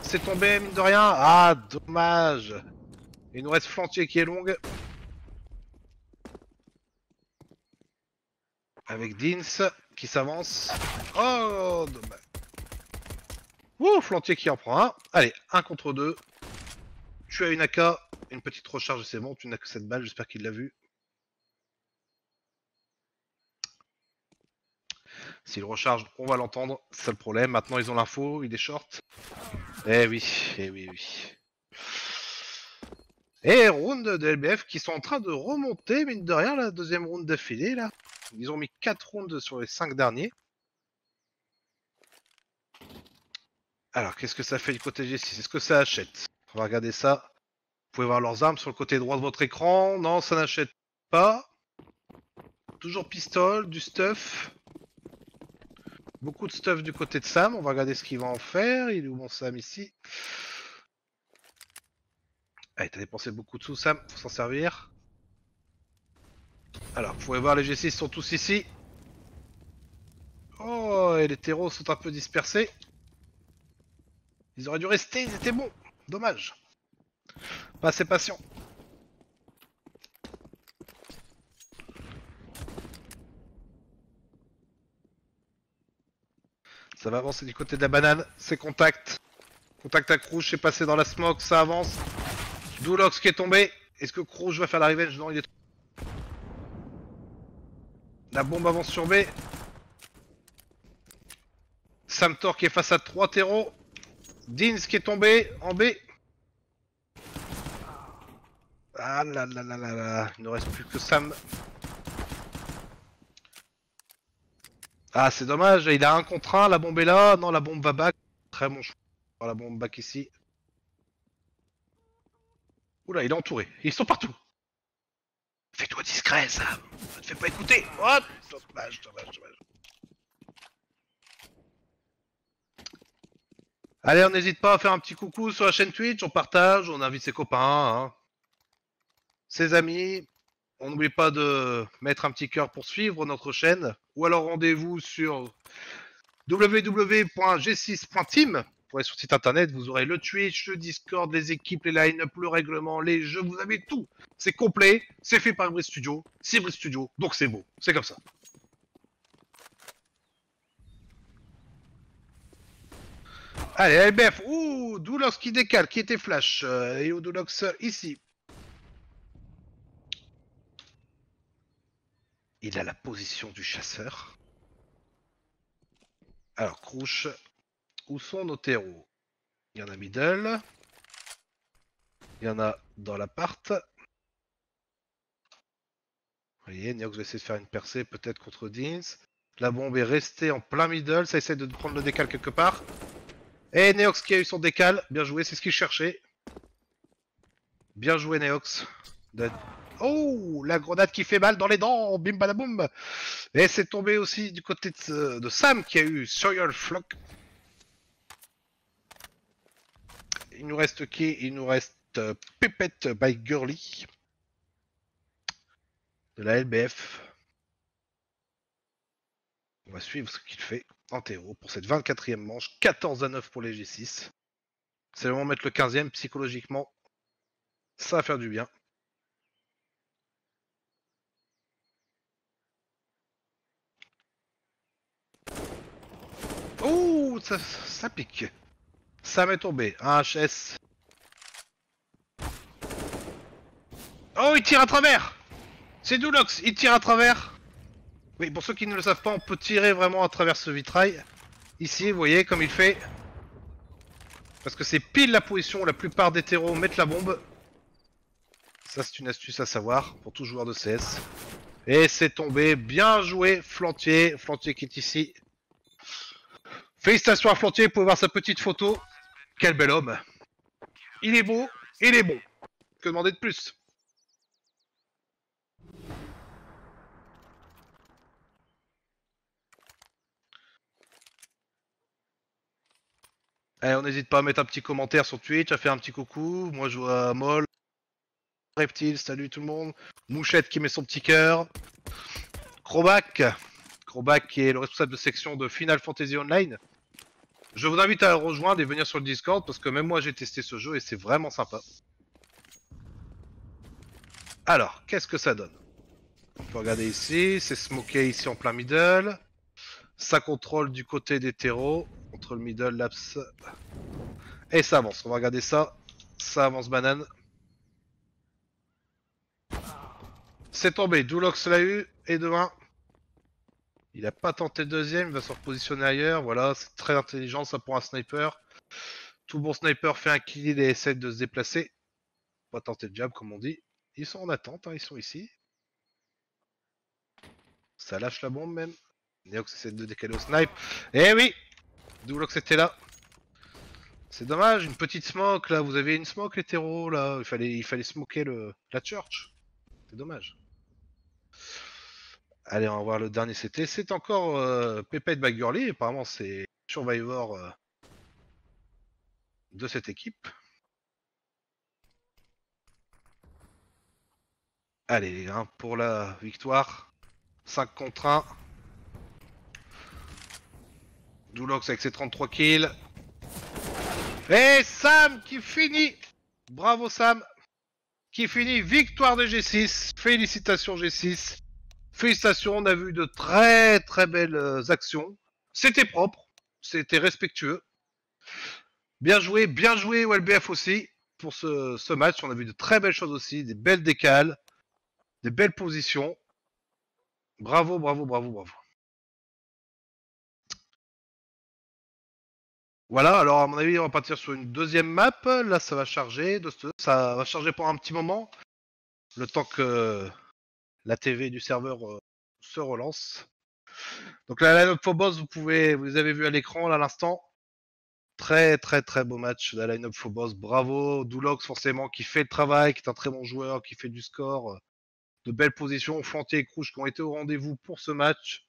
C'est tombé, mine de rien. Ah, dommage. Il nous reste Flantier qui est longue. Avec Dins qui s'avance. Oh, dommage. Ouh, Flantier qui en prend un. Allez, 1 contre 2. Tu as une AK. Une petite recharge, c'est bon. Tu n'as que cette balle, j'espère qu'il l'a vu. S'il recharge, on va l'entendre. C'est ça le problème. Maintenant, ils ont l'info. Il est short. Eh oui. Et round de LBF qui sont en train de remonter, mine de rien, la deuxième round d'affilée, là. Ils ont mis 4 rounds sur les 5 derniers. Alors, qu'est-ce que ça fait du côté G6? Est-ce que ça achète? On va regarder ça. Vous pouvez voir leurs armes sur le côté droit de votre écran. Non, ça n'achète pas. Toujours pistole, du stuff. Beaucoup de stuff du côté de Sam. On va regarder ce qu'il va en faire. Il est où mon Sam ici? Allez, t'as dépensé beaucoup de sous, Sam. Faut s'en servir. Alors, vous pouvez voir, les G6 sont tous ici. Oh, et les terreaux sont un peu dispersés. Ils auraient dû rester, ils étaient bons. Dommage. Pas assez patient. Ça va avancer du côté de la banane. C'est contact. Contact à Crouch, c'est passé dans la smoke, ça avance. Doulox qui est tombé. Est-ce que Crouch va faire la revenge? Non, il est... La bombe avance sur B. Samtor qui est face à 3 terreaux. Dins qui est tombé en B. Ah là là là là là. Il ne reste plus que Sam. Ah, c'est dommage, il a un contre un, la bombe est là. Non, la bombe va back. Très bon choix. La bombe back ici. Oula, il est entouré. Ils sont partout. Fais-toi discret, Sam. Ne te fais pas écouter. Oh, dommage, dommage, dommage. Allez, on n'hésite pas à faire un petit coucou sur la chaîne Twitch. On partage, on invite ses copains, hein, ses amis. On n'oublie pas de mettre un petit cœur pour suivre notre chaîne. Ou alors rendez-vous sur www.g6.team. Pour aller sur le site internet, vous aurez le Twitch, le Discord, les équipes, les line-up, le règlement, les jeux, vous avez tout. C'est complet, c'est fait par Brice Studio, c'est Brice Studio, donc c'est beau. C'est comme ça. Allez, LBF, ouh, Doulox qui décale, qui était flash. Et où Doulox ici. Il a la position du chasseur. Alors, Crouch, où sont nos terreaux? Il y en a middle. Il y en a dans l'appart. Vous voyez, Neox va essayer de faire une percée, peut-être contre Deans. La bombe est restée en plein middle, ça essaie de prendre le décal quelque part. Et Neox qui a eu son décal, bien joué, c'est ce qu'il cherchait. Bien joué Neox. Oh, la grenade qui fait mal dans les dents, bim badaboum. Et c'est tombé aussi du côté de Sam qui a eu Sawyer Flock. Il nous reste qui? Il nous reste Pépette by Girly. De la LBF. On va suivre ce qu'il fait en terreau pour cette 24e manche. 14-9 pour les G6. C'est le moment de mettre le 15e psychologiquement. Ça va faire du bien. Oh, ça pique. Ça m'est tombé. Un HS. Oh, il tire à travers. C'est Doulox, il tire à travers. Oui, pour ceux qui ne le savent pas, on peut tirer vraiment à travers ce vitrail. Ici, vous voyez comme il fait. Parce que c'est pile la position où la plupart des terreaux mettent la bombe. Ça, c'est une astuce à savoir pour tout joueur de CS. Et c'est tombé, bien joué, Flantier. Flantier qui est ici. Félicitations à Flantier, vous pouvez voir sa petite photo. Quel bel homme. Il est beau, il est bon. Que demander de plus? Allez, on n'hésite pas à mettre un petit commentaire sur Twitch, à faire un petit coucou. Moi, je vois Moll, Reptile, salut tout le monde. Mouchette qui met son petit cœur. Crobac. Crobac qui est le responsable de section de Final Fantasy Online. Je vous invite à le rejoindre et venir sur le Discord parce que même moi j'ai testé ce jeu et c'est vraiment sympa. Alors, qu'est-ce que ça donne? On peut regarder ici, c'est smoké ici en plein middle. Ça contrôle du côté des terreaux, entre le middle, l'abs. Et ça avance, on va regarder ça. Ça avance banane. C'est tombé, Doulox l'a eu, et demain. Il a pas tenté le deuxième, il va se repositionner ailleurs. Voilà, c'est très intelligent ça pour un sniper. Tout bon sniper fait un kill et essaie de se déplacer. Pas tenter le jab comme on dit. Ils sont en attente, hein, ils sont ici. Ça lâche la bombe même. Neox essaie de décaler au snipe. Eh oui, Doulox était là. C'est dommage, une petite smoke là. Vous avez une smoke les terreaux là. Il fallait smoker la church. C'est dommage. Allez, on va voir le dernier CT. C'est encore Pépette Bagurli. Apparemment, c'est Survivor de cette équipe. Allez, hein, pour la victoire. 5 contre 1. Doulox avec ses 33 kills. Et Sam qui finit. Bravo Sam. Qui finit victoire de G6. Félicitations G6. Félicitations, on a vu de très très belles actions. C'était propre, c'était respectueux. Bien joué au LBF aussi pour ce match. On a vu de très belles choses aussi, des belles décales, des belles positions. Bravo, bravo, bravo, bravo. Voilà, alors à mon avis, on va partir sur une deuxième map. Là, ça va charger. Ça va charger pour un petit moment. Le temps que la TV du serveur se relance. Donc la line-up for boss, vous avez vu à l'écran là à l'instant. Très très très beau match de la line-up for boss. Bravo, Doulox forcément qui fait le travail, qui est un très bon joueur, qui fait du score. De belles positions, Flantier et Crouch qui ont été au rendez-vous pour ce match,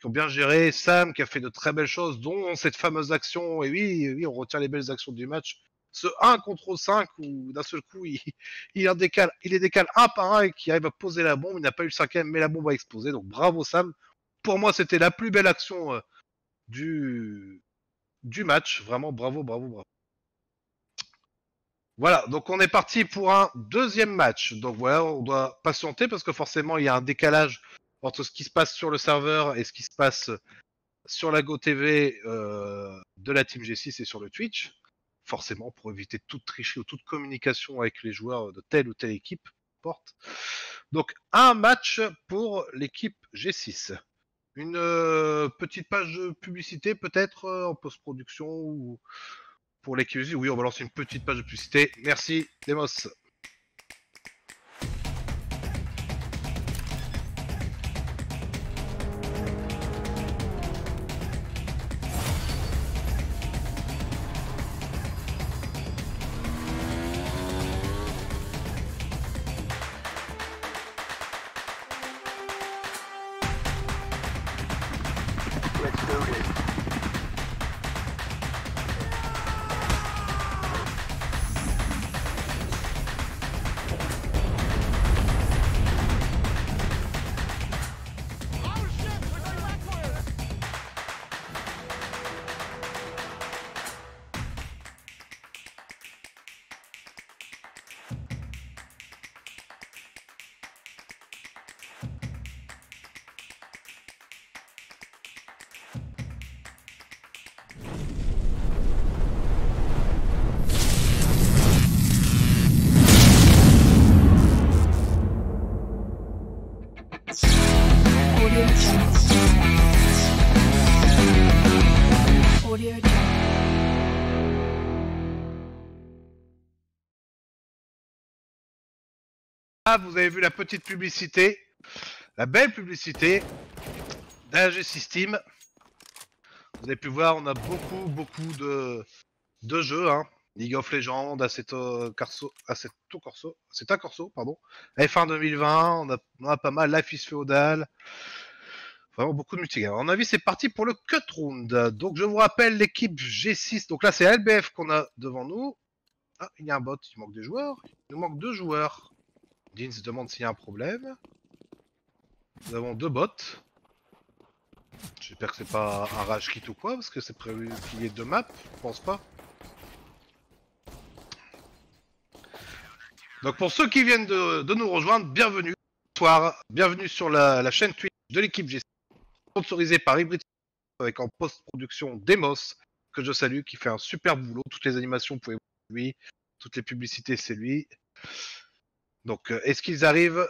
qui ont bien géré. Sam qui a fait de très belles choses, dont cette fameuse action. Et oui, on retient les belles actions du match. Ce 1 contre 5 où d'un seul coup il les décale un par un et qui arrive à poser la bombe. Il n'a pas eu le cinquième, mais la bombe a explosé. Donc bravo Sam. Pour moi, c'était la plus belle action du, du match. Vraiment bravo, bravo, bravo. Voilà, donc on est parti pour un deuxième match. Donc voilà, on doit patienter parce que forcément il y a un décalage entre ce qui se passe sur le serveur et ce qui se passe sur la GoTV de la Team G6 et sur le Twitch. Forcément pour éviter toute tricherie ou toute communication avec les joueurs de telle ou telle équipe. Porte. Donc un match pour l'équipe G6. Une petite page de publicité peut-être en post-production ou pour l'équipe G6. Oui, on va lancer une petite page de publicité. Merci, Demos. Ah, vous avez vu la petite publicité, la belle publicité d'AG System. Vous avez pu voir, on a beaucoup de jeux, hein. League of Legends, Assetto Corso, pardon. F1 2020, on a pas mal, Life is Feudal. Vraiment beaucoup de multigames. À mon avis, c'est parti pour le cut round. Donc, je vous rappelle l'équipe G6. Donc là, c'est LBF qu'on a devant nous. Ah, il y a un bot, il manque des joueurs. Il nous manque 2 joueurs. Dean se demande s'il y a un problème. Nous avons 2 bots. J'espère que c'est pas un rage kit ou quoi, parce que c'est prévu qu'il y ait 2 maps, je pense pas. Donc pour ceux qui viennent de nous rejoindre, bienvenue. Bonsoir, bienvenue sur la chaîne Twitch de l'équipe G6, sponsorisée par Hybrid, avec en post-production Demos, que je salue, qui fait un super boulot. Toutes les animations, vous pouvez voir lui. Toutes les publicités, c'est lui. Donc, est-ce qu'ils arrivent?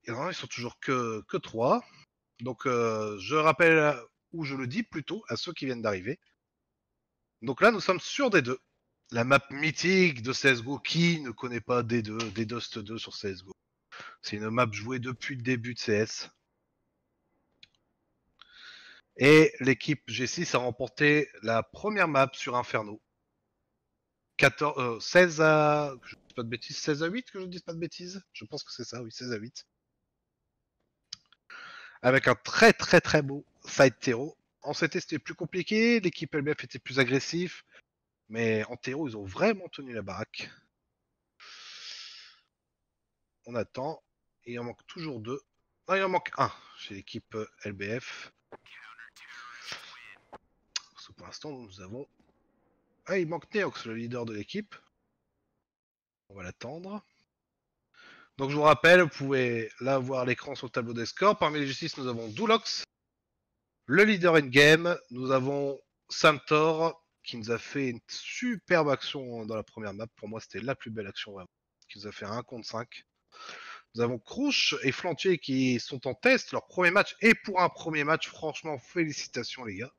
Non, ils sont toujours que 3. Donc, je rappelle, ou je le dis plutôt, à ceux qui viennent d'arriver. Donc là, nous sommes sur D2. La map mythique de CSGO. Qui ne connaît pas D2, D-Dust 2 sur CSGO? C'est une map jouée depuis le début de CS. Et l'équipe G6 a remporté la première map sur Inferno. 16 à... Je dis pas de bêtises, 16 à 8 que je ne dise pas de bêtises. Je pense que c'est ça, oui, 16 à 8. Avec un très beau side terreau. En CT c'était plus compliqué, l'équipe LBF était plus agressif, mais en terreau ils ont vraiment tenu la baraque. On attend, et il en manque toujours 2. Non, il en manque 1 chez l'équipe LBF. Parce que pour l'instant nous avons... Ah, il manque Neox, le leader de l'équipe. On va l'attendre. Donc je vous rappelle, vous pouvez là voir l'écran sur le tableau des scores. Parmi les G6, nous avons Doulox, le leader in-game. Nous avons Samtor, qui nous a fait une superbe action dans la première map. Pour moi, c'était la plus belle action vraiment. Qui nous a fait un 1 contre 5. Nous avons Crouch et Flantier qui sont en test, leur premier match. Et pour un premier match, franchement, félicitations les gars.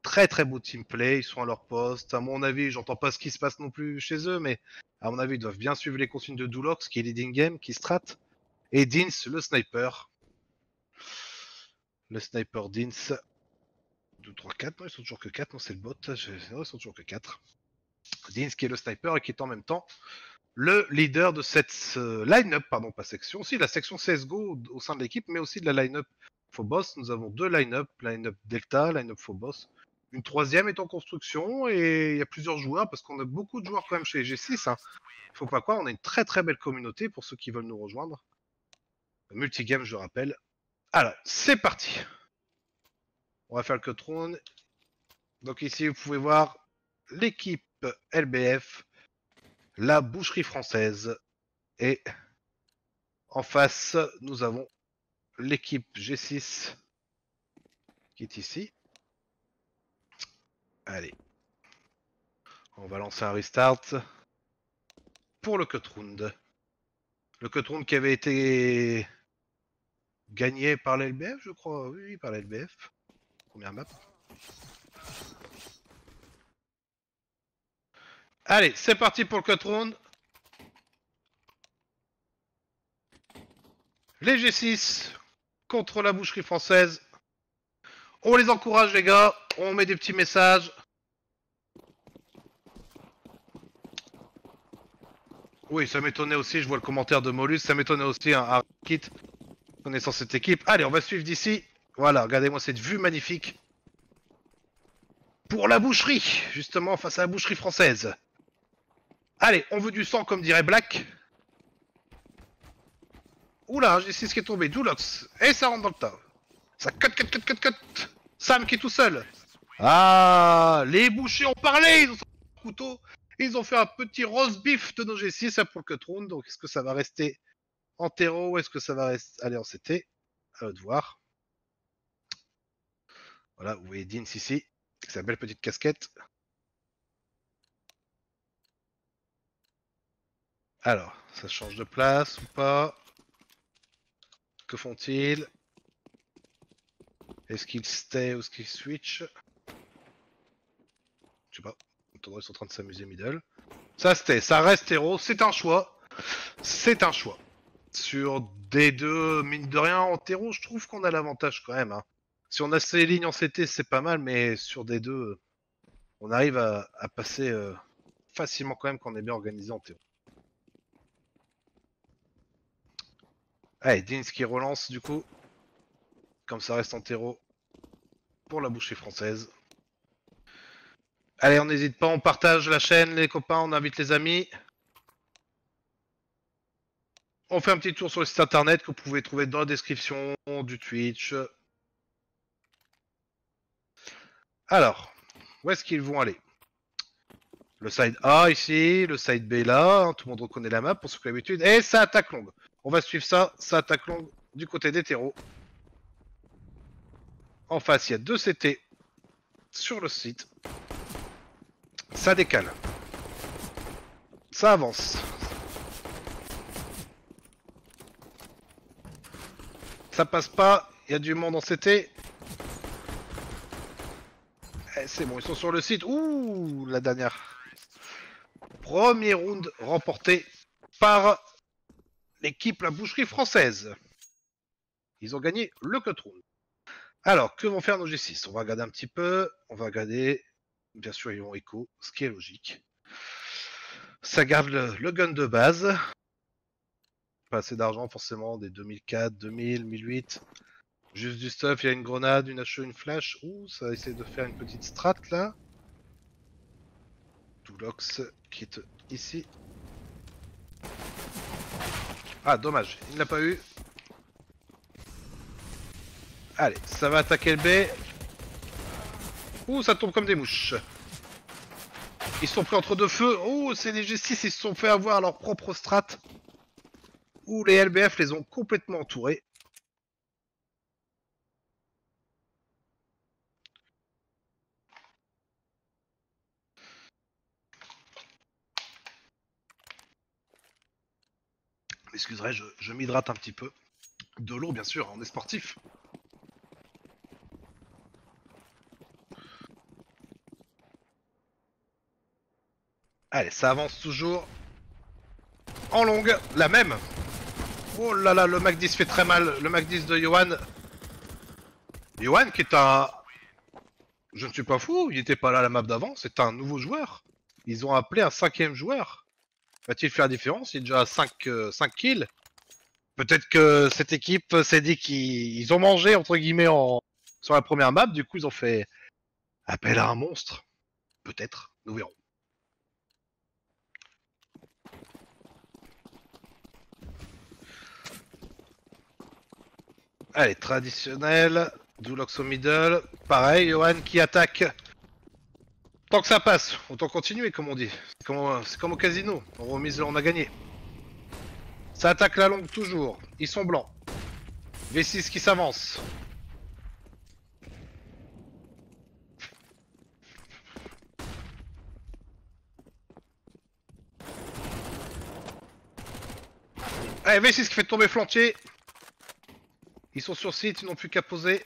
très très beau team play, ils sont à leur poste. À mon avis, j'entends pas ce qui se passe non plus chez eux, mais à mon avis, ils doivent bien suivre les consignes de Dulox, qui est leading game, qui strat. Et Dins, le sniper. Le sniper Dins. 2, 3, 4, non, ils sont toujours que 4, non, c'est le bot. Non, ils sont toujours que 4. Dins qui est le sniper et qui est en même temps le leader de cette line-up, pardon, pas section, aussi la section CSGO au sein de l'équipe, mais aussi de la line-up Phobos. Nous avons deux line-up Delta, line-up Phobos. Une troisième est en construction et il y a plusieurs joueurs parce qu'on a beaucoup de joueurs quand même chez G6. Hein. Faut pas quoi, on a une très très belle communauté pour ceux qui veulent nous rejoindre. Multigame, je rappelle. Alors, c'est parti. On va faire le cut round. Donc ici, vous pouvez voir l'équipe LBF, la boucherie française. Et en face, nous avons l'équipe G6 qui est ici. Allez. On va lancer un restart pour le cut round. Le cut round qui avait été gagné par l'LBF, je crois. Oui, par l'LBF. Première map. Allez, c'est parti pour le cut round. Les G6 contre la boucherie française. On les encourage les gars, on met des petits messages. Oui, ça m'étonnait aussi, je vois le commentaire de Molus, ça m'étonnait aussi un kit connaissant cette équipe. Allez, on va suivre d'ici. Voilà, regardez-moi cette vue magnifique. Pour la boucherie, justement, face à la boucherie française. Allez, on veut du sang comme dirait Black. Oula, j'ai 6 qui est tombé, Dulox. Et ça rentre dans le tas. Ça cut. Sam qui est tout seul. Ah, les bouchers ont parlé, ils ont sorti un couteau. Ils ont fait un petit roast beef de nos G6 pour le cut round. Donc est-ce que ça va rester en terreau ou est-ce que ça va rester aller en CT? À eux de voir. Voilà, vous voyez Dins ici, avec sa belle petite casquette. Alors, ça change de place ou pas? Que font-ils? Est-ce qu'ils stay ou est-ce qu'ils switch? Je sais pas. Ils sont en train de s'amuser middle. Ça stay, ça reste héros, c'est un choix. C'est un choix. Sur D2, mine de rien, en terreau, je trouve qu'on a l'avantage quand même. Hein. Si on a ces lignes en CT, c'est pas mal, mais sur D2, on arrive à passer facilement quand même quand on est bien organisé en terreau. Allez, Dins qui relance du coup. Comme ça reste en terreau pour la boucherie française. Allez, on n'hésite pas, on partage la chaîne, les copains, on invite les amis. On fait un petit tour sur le site internet que vous pouvez trouver dans la description du Twitch. Alors, où est-ce qu'ils vont aller? Le side A ici, le side B là, hein, tout le monde reconnaît la map pour ceux qui ont l'habitude. Et ça attaque longue. On va suivre ça, ça attaque longue du côté des terreaux. En face, il y a 2 CT sur le site. Ça décale. Ça avance. Ça passe pas, il y a du monde en CT. Eh, c'est bon, ils sont sur le site. Ouh, la dernière. Premier round remporté par l'équipe La Boucherie Française. Ils ont gagné le cut round. Alors, que vont faire nos G6? On va regarder un petit peu. On va regarder. Bien sûr, ils vont écho, ce qui est logique. Ça garde le gun de base. Pas assez d'argent, forcément, des 2004, 2000, 1008. Juste du stuff, il y a une grenade, une HE, une flash. Ouh, ça essaie de faire une petite strat là. Dulox qui est ici. Ah, dommage, il ne l'a pas eu. Allez, ça va attaquer le B. Ouh, ça tombe comme des mouches. Ils sont pris entre deux feux. Ouh, c'est les G6, ils se sont fait avoir leur propre strat. Ouh, les LBF les ont complètement entourés. M'excuserai, je m'hydrate un petit peu. De l'eau, bien sûr, on est sportif. Allez, ça avance toujours. En longue, la même. Oh là là, le Mac 10 fait très mal. Le Mac 10 de Johan. Johan qui est un... Je ne suis pas fou, il n'était pas là à la map d'avant, c'est un nouveau joueur. Ils ont appelé un 5ème joueur. Va-t-il faire la différence? Il est déjà à 5 kills. Peut-être que cette équipe s'est dit qu'ils ont mangé, entre guillemets, sur la première map. Du coup, ils ont fait appel à un monstre. Peut-être, nous verrons. Allez, traditionnel. Dulox au middle. Pareil, Johan qui attaque. Tant que ça passe, autant continuer, comme on dit. C'est comme au casino. On remise, on a gagné. Ça attaque la longue toujours. Ils sont blancs. V6 qui s'avance. Allez, V6 qui fait tomber flantier. Ils sont sur site, ils n'ont plus qu'à poser.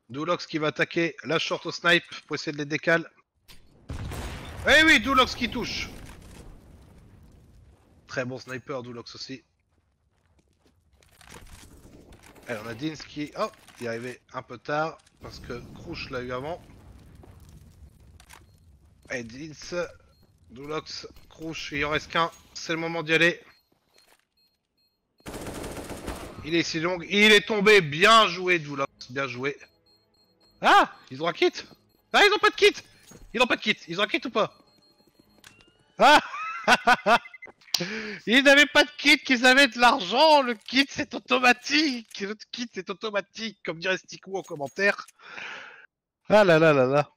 Dulox qui va attaquer la short au snipe pour essayer de les décaler. Eh oui, Dulox qui touche. Très bon sniper, Dulox aussi. Allez, on a Dins qui... Oh, il est arrivé un peu tard, parce que Krouch l'a eu avant. Allez, Dins, Dulox, Krouch, il en reste qu'un. C'est le moment d'y aller. Il est si long. Il est tombé. Bien joué, Dulox. Bien joué. Ah, ils ont un kit. Ah, ils ont pas de kit. Ils ont pas de kit. Ils ont un kit ou pas? Ah. Ils n'avaient pas de kit, qu'ils avaient de l'argent. Le kit, c'est automatique. Le kit, c'est automatique, comme dirait Stickou en commentaire. Ah là là là là.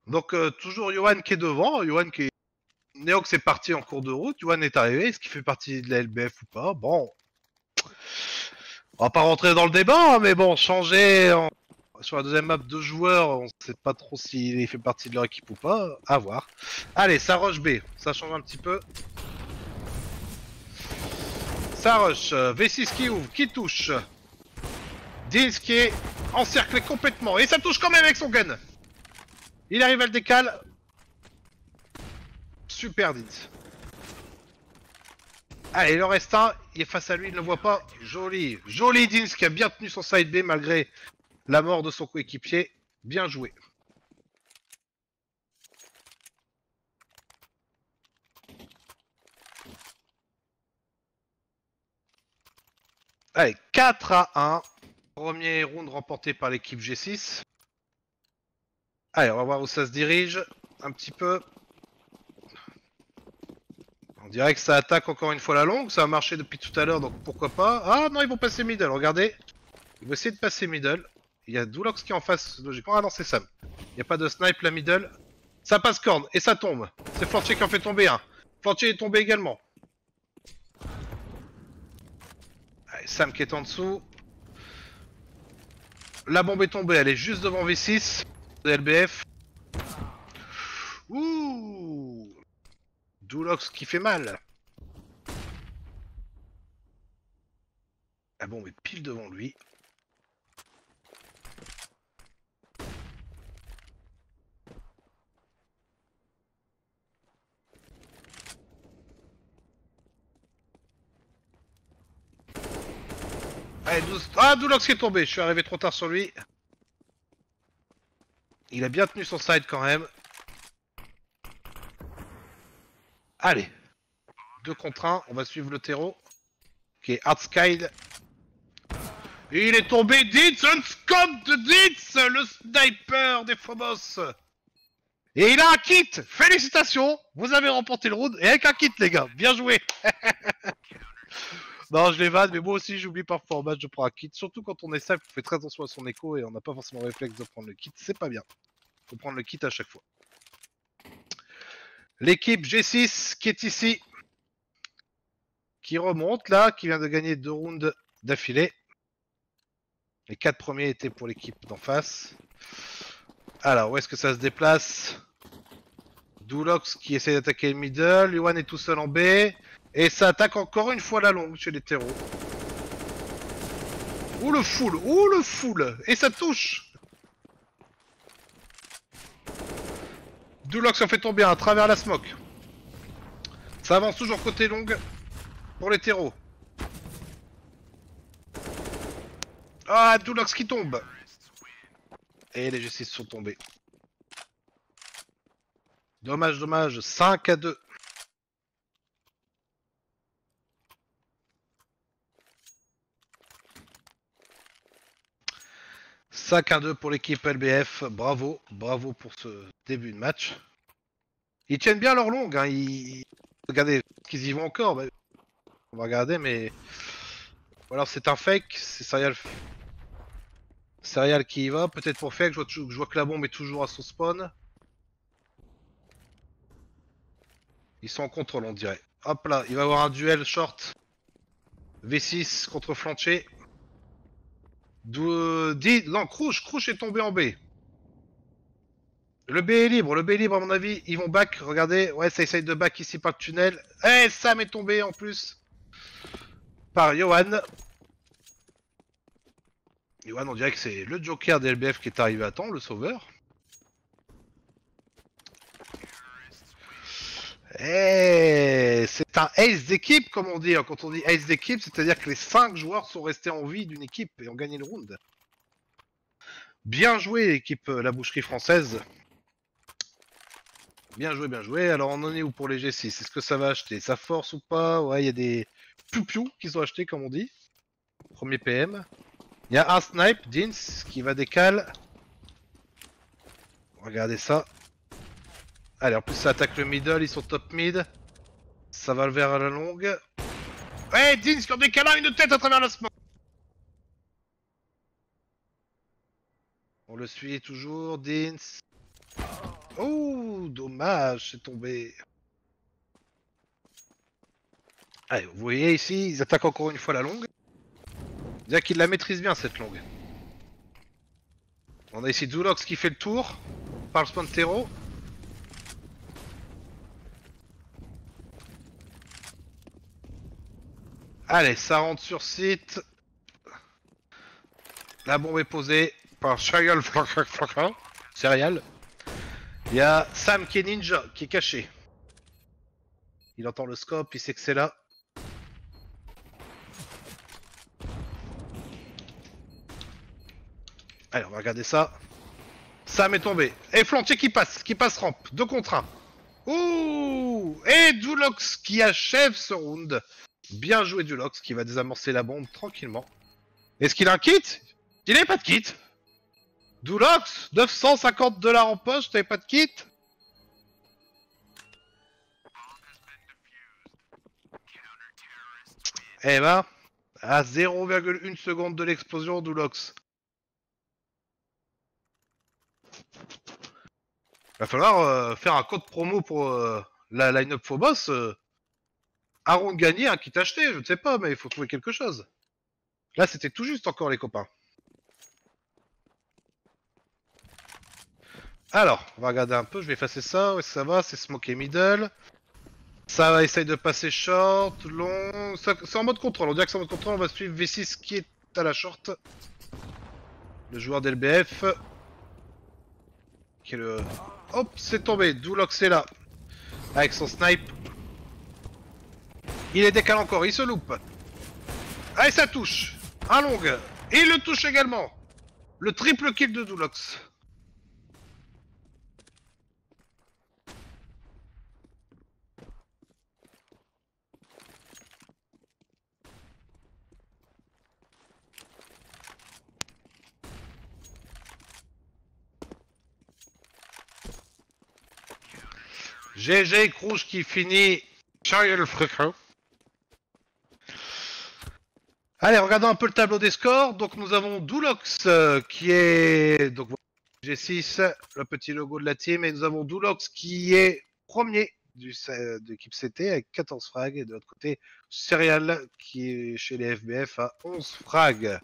Donc, toujours Johan qui est devant. Johan qui est... Neox est parti en cours de route. Johan est arrivé. Est-ce qu'il fait partie de la LBF ou pas? Bon. On va pas rentrer dans le débat, mais bon, changer sur la deuxième map de joueurs, on sait pas trop s'il fait partie de leur équipe ou pas. À voir. Allez, ça rush B. Ça change un petit peu. Ça rush. V6 qui ouvre, qui touche. Dins qui est encerclé complètement. Et ça touche quand même avec son gun. Il arrive à le décaler. Super Dins. Allez, il en reste un. Il est face à lui, il ne le voit pas. Joli. Joli Dins qui a bien tenu son side B malgré la mort de son coéquipier. Bien joué. Allez, 4-1. Premier round remporté par l'équipe G6. Allez, on va voir où ça se dirige. Un petit peu. On dirait que ça attaque encore une fois la longue. Ça a marché depuis tout à l'heure, donc pourquoi pas. Ah non, ils vont passer middle, regardez. Ils vont essayer de passer middle. Il y a Dulox qui est en face, logiquement. Ah non, c'est Sam. Il n'y a pas de snipe, la middle. Ça passe corne, et ça tombe. C'est Flantier qui en fait tomber un. Flantier est tombé également. Allez, Sam qui est en dessous. La bombe est tombée, elle est juste devant V6 de LBF. Ouh, Dulox qui fait mal. La bombe est pile devant lui. Allez, ah, Dulox qui est tombé, je suis arrivé trop tard sur lui. Il a bien tenu son side quand même. Allez. 2 contre 1, on va suivre le terreau. Qui est Hardskyle. Et il est tombé, Ditz, un scope de Ditz, le sniper des Phobos. Et il a un kit. Félicitations, vous avez remporté le round. Et avec un kit, les gars, bien joué. Non, je les vanne, mais moi aussi j'oublie parfois en match de prendre un kit. Surtout quand on est safe, on fait très attention à son écho et on n'a pas forcément le réflexe de prendre le kit. C'est pas bien. Faut prendre le kit à chaque fois. L'équipe G6 qui est ici. Qui remonte là, qui vient de gagner 2 rounds d'affilée. Les 4 premiers étaient pour l'équipe d'en face. Alors, où est-ce que ça se déplace? Dulox qui essaie d'attaquer le middle. Yuan est tout seul en B. Et ça attaque encore une fois la longue chez les terreaux. Ouh le full! Ouh le full! Et ça touche! Dulox en fait tomber à travers la smoke. Ça avance toujours côté longue pour les terreaux. Ah, Dulox qui tombe. Et les G6 sont tombés. Dommage, dommage. 5-2. « 5-2 pour l'équipe LBF. Bravo, bravo pour ce début de match. Ils tiennent bien leur longue. Hein. Regardez, qu'ils y vont encore. Bah, on va regarder, mais... Ou alors c'est un fake. C'est Serial qui y va. Peut-être pour fake. Je vois que la bombe est toujours à son spawn. Ils sont en contrôle, on dirait. Hop là, il va y avoir un duel short. V6 contre flancher. Non, Crouch est tombé en B. Le B est libre à mon avis. Ils vont back, regardez. Ouais, ça essaye de back ici par le tunnel. Eh, Sam est tombé en plus. Par Johan. Johan, on dirait que c'est le Joker des LBF qui est arrivé à temps, le sauveur. Eh, c'est un ace d'équipe, comme on dit. Quand on dit ace d'équipe, c'est-à-dire que les 5 joueurs sont restés en vie d'une équipe et ont gagné le round. Bien joué, équipe La Boucherie Française. Bien joué, bien joué. Alors, on en est où pour les G6? Est-ce que ça va acheter? Ça force ou pas? Ouais, il y a des piou-piou qui sont achetés, comme on dit. Premier PM. Il y a un snipe, Dins, qui va décaler. Regardez ça. Allez, en plus, ça attaque le middle, ils sont top mid. Ça va le vers à la longue. Ouais, Dins qui en décale une tête à travers la smoke. On le suit toujours, Dins. Oh, dommage, c'est tombé. Allez, vous voyez ici, ils attaquent encore une fois la longue. C'est-à-dire qu'ils la maîtrisent bien cette longue. On a ici Dulox qui fait le tour par le spawn terreau. Allez, ça rentre sur site. La bombe est posée par Serial. Serial. Il y a Sam qui est ninja, qui est caché. Il entend le scope, il sait que c'est là. Allez, on va regarder ça. Sam est tombé. Et Flantier qui passe rampe. 2 contre 1. Ouh! Et Dulox qui achève ce round. Bien joué Dulox qui va désamorcer la bombe tranquillement. Est-ce qu'il a un kit? Il n'avait pas de kit. Dulox, 950$ en poche, t'avais pas de kit? Eh ben, à 0,1 seconde de l'explosion, Dulox. Va falloir faire un code promo pour la line-up Phobos. Un round gagné, un kit acheté, je ne sais pas, mais il faut trouver quelque chose. Là, c'était tout juste encore, les copains. Alors, on va regarder un peu, je vais effacer ça, ouais, ça va, c'est smoké middle. Ça va essayer de passer short, long... C'est en mode contrôle, on dirait que c'est en mode contrôle, on va suivre V6 qui est à la short. Le joueur d'LBF. Qui est le... Hop, c'est tombé, Dulox est là. Avec son snipe. Il est décalé encore, il se loupe. Allez, ça touche. Un long. Et il le touche également. Le triple kill de Dulox. GG Crouch qui finit Chariot Freaker. Allez, regardons un peu le tableau des scores. Donc nous avons Dulox qui est... Donc G6, le petit logo de la team. Et nous avons Dulox qui est premier de l'équipe CT avec 14 frags. Et de l'autre côté, Serial qui est chez les FBF à 11 frags.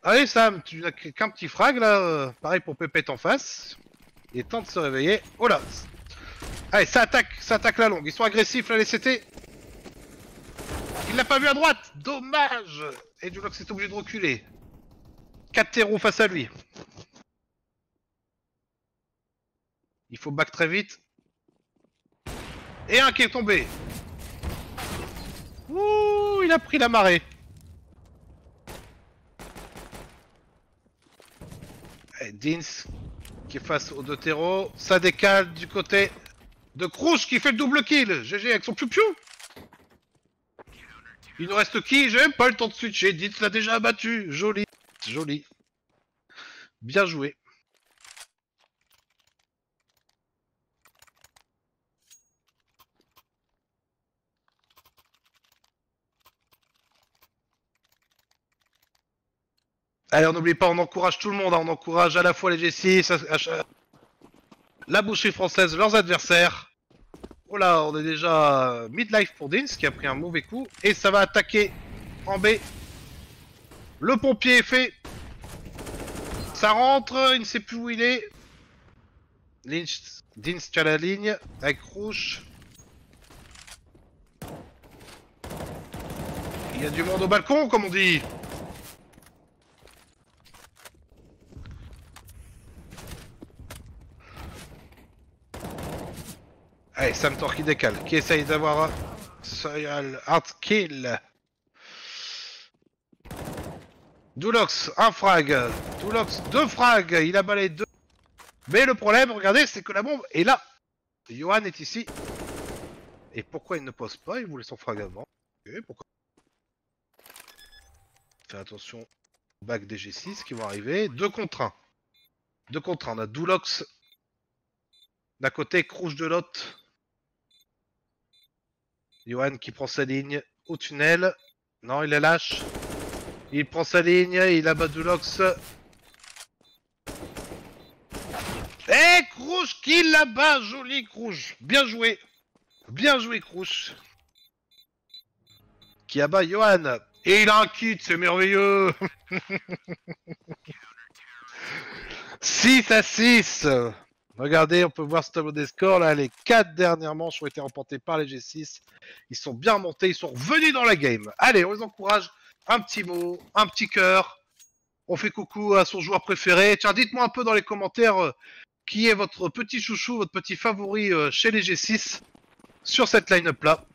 Allez Sam, tu n'as qu'un petit frag là. Pareil pour Pépette en face. Il est temps de se réveiller. Oh là! Allez, ça attaque la longue. Ils sont agressifs là les CT. Il l'a pas vu à droite. Dommage. Et Dulox est obligé de reculer. 4 terreaux face à lui. Il faut back très vite. Et un qui est tombé. Ouh, il a pris la marée. Et Dins qui est face aux deux terreaux. Ça décale du côté de Krouch qui fait le double kill. GG avec son piou-piou. Il nous reste qui? J'ai même pas le temps de switcher. Dins l'a déjà abattu. Joli. Joli. Bien joué. Allez, on n'oublie pas, on encourage tout le monde, hein. On encourage à la fois les G6, la boucherie française, leurs adversaires. Oh là, on est déjà mid-life pour Dins qui a pris un mauvais coup. Et ça va attaquer en B. Le pompier est fait. Ça rentre, il ne sait plus où il est. Dins tient la ligne avec Rouge. Il y a du monde au balcon, comme on dit. Allez, Samtor qui décale, qui essaye d'avoir un serial hard kill. Doulox, un frag. Doulox, deux frags. Il a balayé deux. Mais le problème, regardez, c'est que la bombe est là. Johan est ici. Et pourquoi il ne pose pas? Il voulait son frag avant. Et pourquoi? Fais attention au bac des G6 qui vont arriver. 2 contre 1. 2 contre 1. On a Doulox d'un côté, Krouch de l'autre. Johan qui prend sa ligne au tunnel. Non, il est lâche. Il prend sa ligne, il abat Doulox. Eh, Krouch qui là-bas, joli Krouch. Bien joué. Bien joué Krouch. Qui abat Johan. Et il a un kit, c'est merveilleux. 6 à 6. Regardez, on peut voir ce tableau des scores là. Les 4 dernières manches ont été remportées par les G6. Ils sont bien montés, ils sont revenus dans la game. Allez, on les encourage. Un petit mot, un petit cœur. On fait coucou à son joueur préféré. Tiens, dites-moi un peu dans les commentaires qui est votre petit chouchou, votre petit favori chez les G6 sur cette line-up là.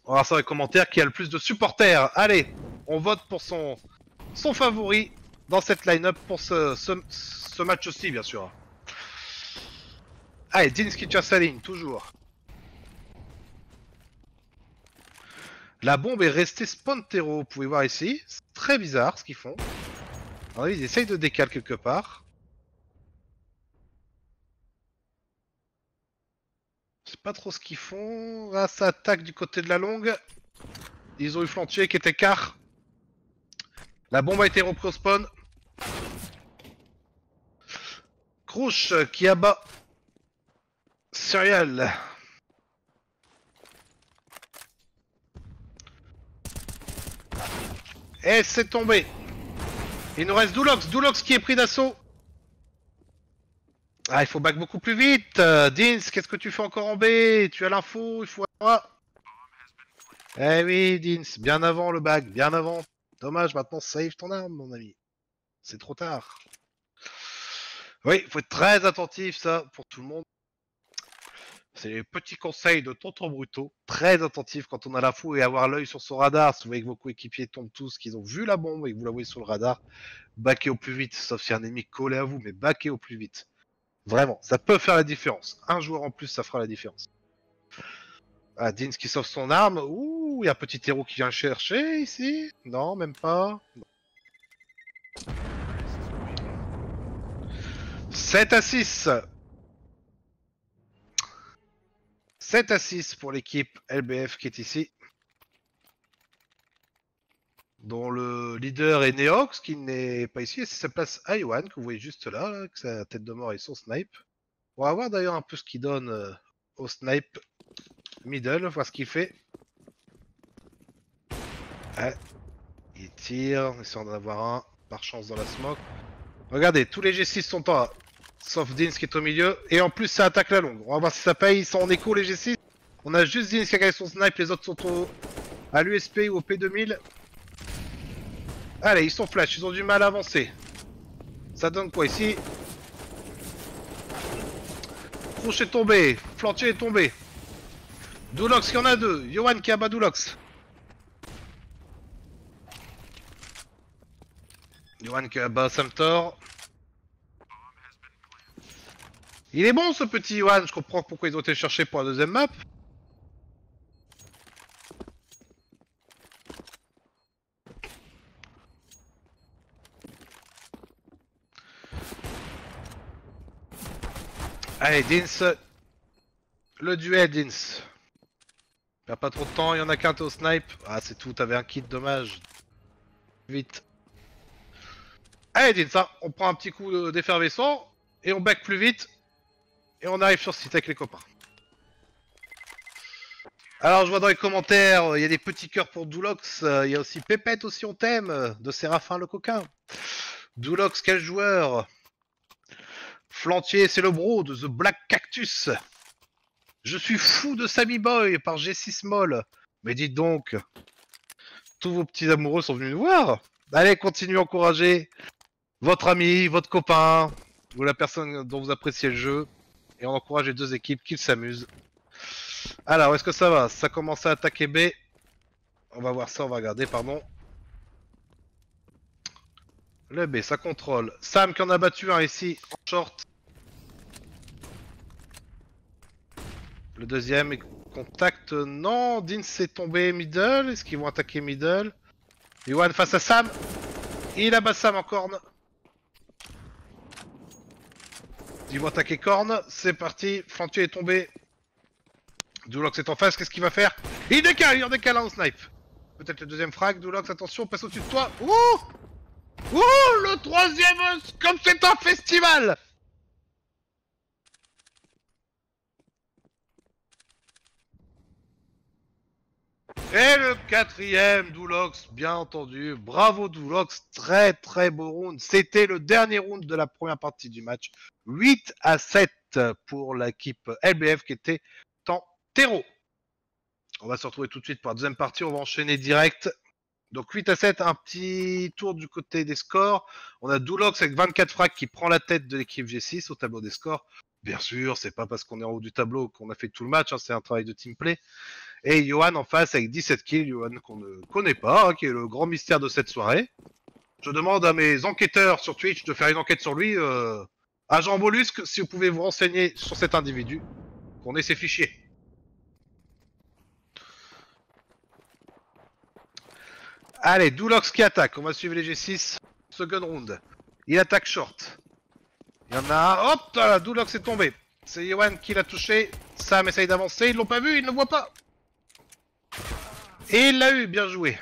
On va voir ça dans les commentaires qui a le plus de supporters. Allez, on vote pour son favori dans cette line-up pour ce match aussi, bien sûr. Allez, Dins qui tient sa ligne, toujours. La bombe est restée spawn terreau, vous pouvez voir ici. C'est très bizarre ce qu'ils font. Alors, ils essayent de décaler quelque part. Je sais pas trop ce qu'ils font. Là, ça attaque du côté de la longue. Ils ont eu Flantier qui était quart. La bombe a été reprise au spawn. Krouch qui abat Serial. Et c'est tombé. Il nous reste Doulox. Doulox qui est pris d'assaut. Ah, il faut back beaucoup plus vite. Dins, qu'est-ce que tu fais encore en B? Tu as l'info, il faut... Eh oui, Dins, bien avant le back, bien avant. Dommage, maintenant save ton arme, mon ami. C'est trop tard. Oui, il faut être très attentif, ça, pour tout le monde. C'est les petits conseils de Tonton Bruto. Très attentif quand on a l'info et avoir l'œil sur son radar. Si vous voyez que vos coéquipiers tombent tous, qu'ils ont vu la bombe et que vous la voyez sur le radar, backez au plus vite, sauf si un ennemi collé à vous, mais backez au plus vite. Vraiment, ça peut faire la différence. Un joueur en plus, ça fera la différence. Ah, Dins qui sauve son arme. Ouh, il y a un petit héros qui vient chercher ici. Non, même pas. Non. 7 à 6. 7 à 6 pour l'équipe LBF qui est ici. Dont le leader est Neox, qui n'est pas ici. Et c'est sa place à Johan, que vous voyez juste là, avec sa tête de mort et son snipe. On va voir d'ailleurs un peu ce qu'il donne au snipe middle, voir ce qu'il fait. Ah, il tire, en essayant d'en avoir un, par chance dans la smoke. Regardez, tous les G6 sont en A, sauf Dins qui est au milieu. Et en plus, ça attaque la longue. On va voir si ça paye, ils sont en écho les G6. On a juste Dins qui a gagné son snipe, les autres sont à l'USP ou au P2000. Allez, ils sont flash, ils ont du mal à avancer. Ça donne quoi ici? Crouch est tombé. Flantier est tombé. Doulox, il y en a deux. Yohan qui abat Doulox. Yohan qui abat Samtor. Il est bon ce petit Yohan, je comprends pourquoi ils ont été chercher pour la deuxième map. Allez, Dins. Le duel, Dins. Perds pas trop de temps, il y en a qu'un au snipe. Ah, c'est tout, t'avais un kit, dommage. Vite. Allez, Dins, hein, on prend un petit coup d'effervescent et on back plus vite. Et on arrive sur site avec les copains. Alors, je vois dans les commentaires, il y a des petits cœurs pour Doulox. Il y a aussi Pépette aussi, on t'aime, de Séraphin le coquin. Doulox, quel joueur? Flantier, c'est le bro de The Black Cactus. Je suis fou de Sammy Boy par G6 Small. Mais dites donc, tous vos petits amoureux sont venus nous voir. Allez, continuez à encourager votre ami, votre copain, ou la personne dont vous appréciez le jeu. Et on encourage les deux équipes qu'ils s'amusent. Alors, est-ce que ça va? Ça commence à attaquer B. On va voir ça, on va regarder, pardon. Le B, ça contrôle. Sam qui en a battu un ici, en short. Le deuxième est contact, non. Dean s'est tombé middle. Est-ce qu'ils vont attaquer middle? Yohan face à Sam. Il abat Sam en corne. Ils vont attaquer corne. C'est parti. Flantier est tombé. Doulox est en face. Qu'est-ce qu'il va faire? Il en décale un au snipe. Peut-être le deuxième frag. Doulox, attention, passe au-dessus de toi. Ouh! Ouh! Le troisième, comme c'est un festival! Et le quatrième, Doulox, bien entendu. Bravo Doulox, très très beau round. C'était le dernier round de la première partie du match. 8-7 pour l'équipe LBF qui était en terreau. On va se retrouver tout de suite pour la deuxième partie, on va enchaîner direct. Donc 8-7, un petit tour du côté des scores. On a Doulox avec 24 frags qui prend la tête de l'équipe G6 au tableau des scores. Bien sûr, c'est pas parce qu'on est en haut du tableau qu'on a fait tout le match, hein, c'est un travail de team play. Et Yohan en face avec 17 kills, Yohan qu'on ne connaît pas, hein, qui est le grand mystère de cette soirée. Je demande à mes enquêteurs sur Twitch de faire une enquête sur lui. Agent Mollusque, si vous pouvez vous renseigner sur cet individu, qu'on ait ses fichiers. Allez, Doulox qui attaque, on va suivre les G6. Second round. Il attaque short. Il y en a un, hop là, Doulox est tombé. C'est Yohan qui l'a touché. Sam essaye d'avancer, ils l'ont pas vu, ils ne le voient pas. Et il l'a eu, bien joué.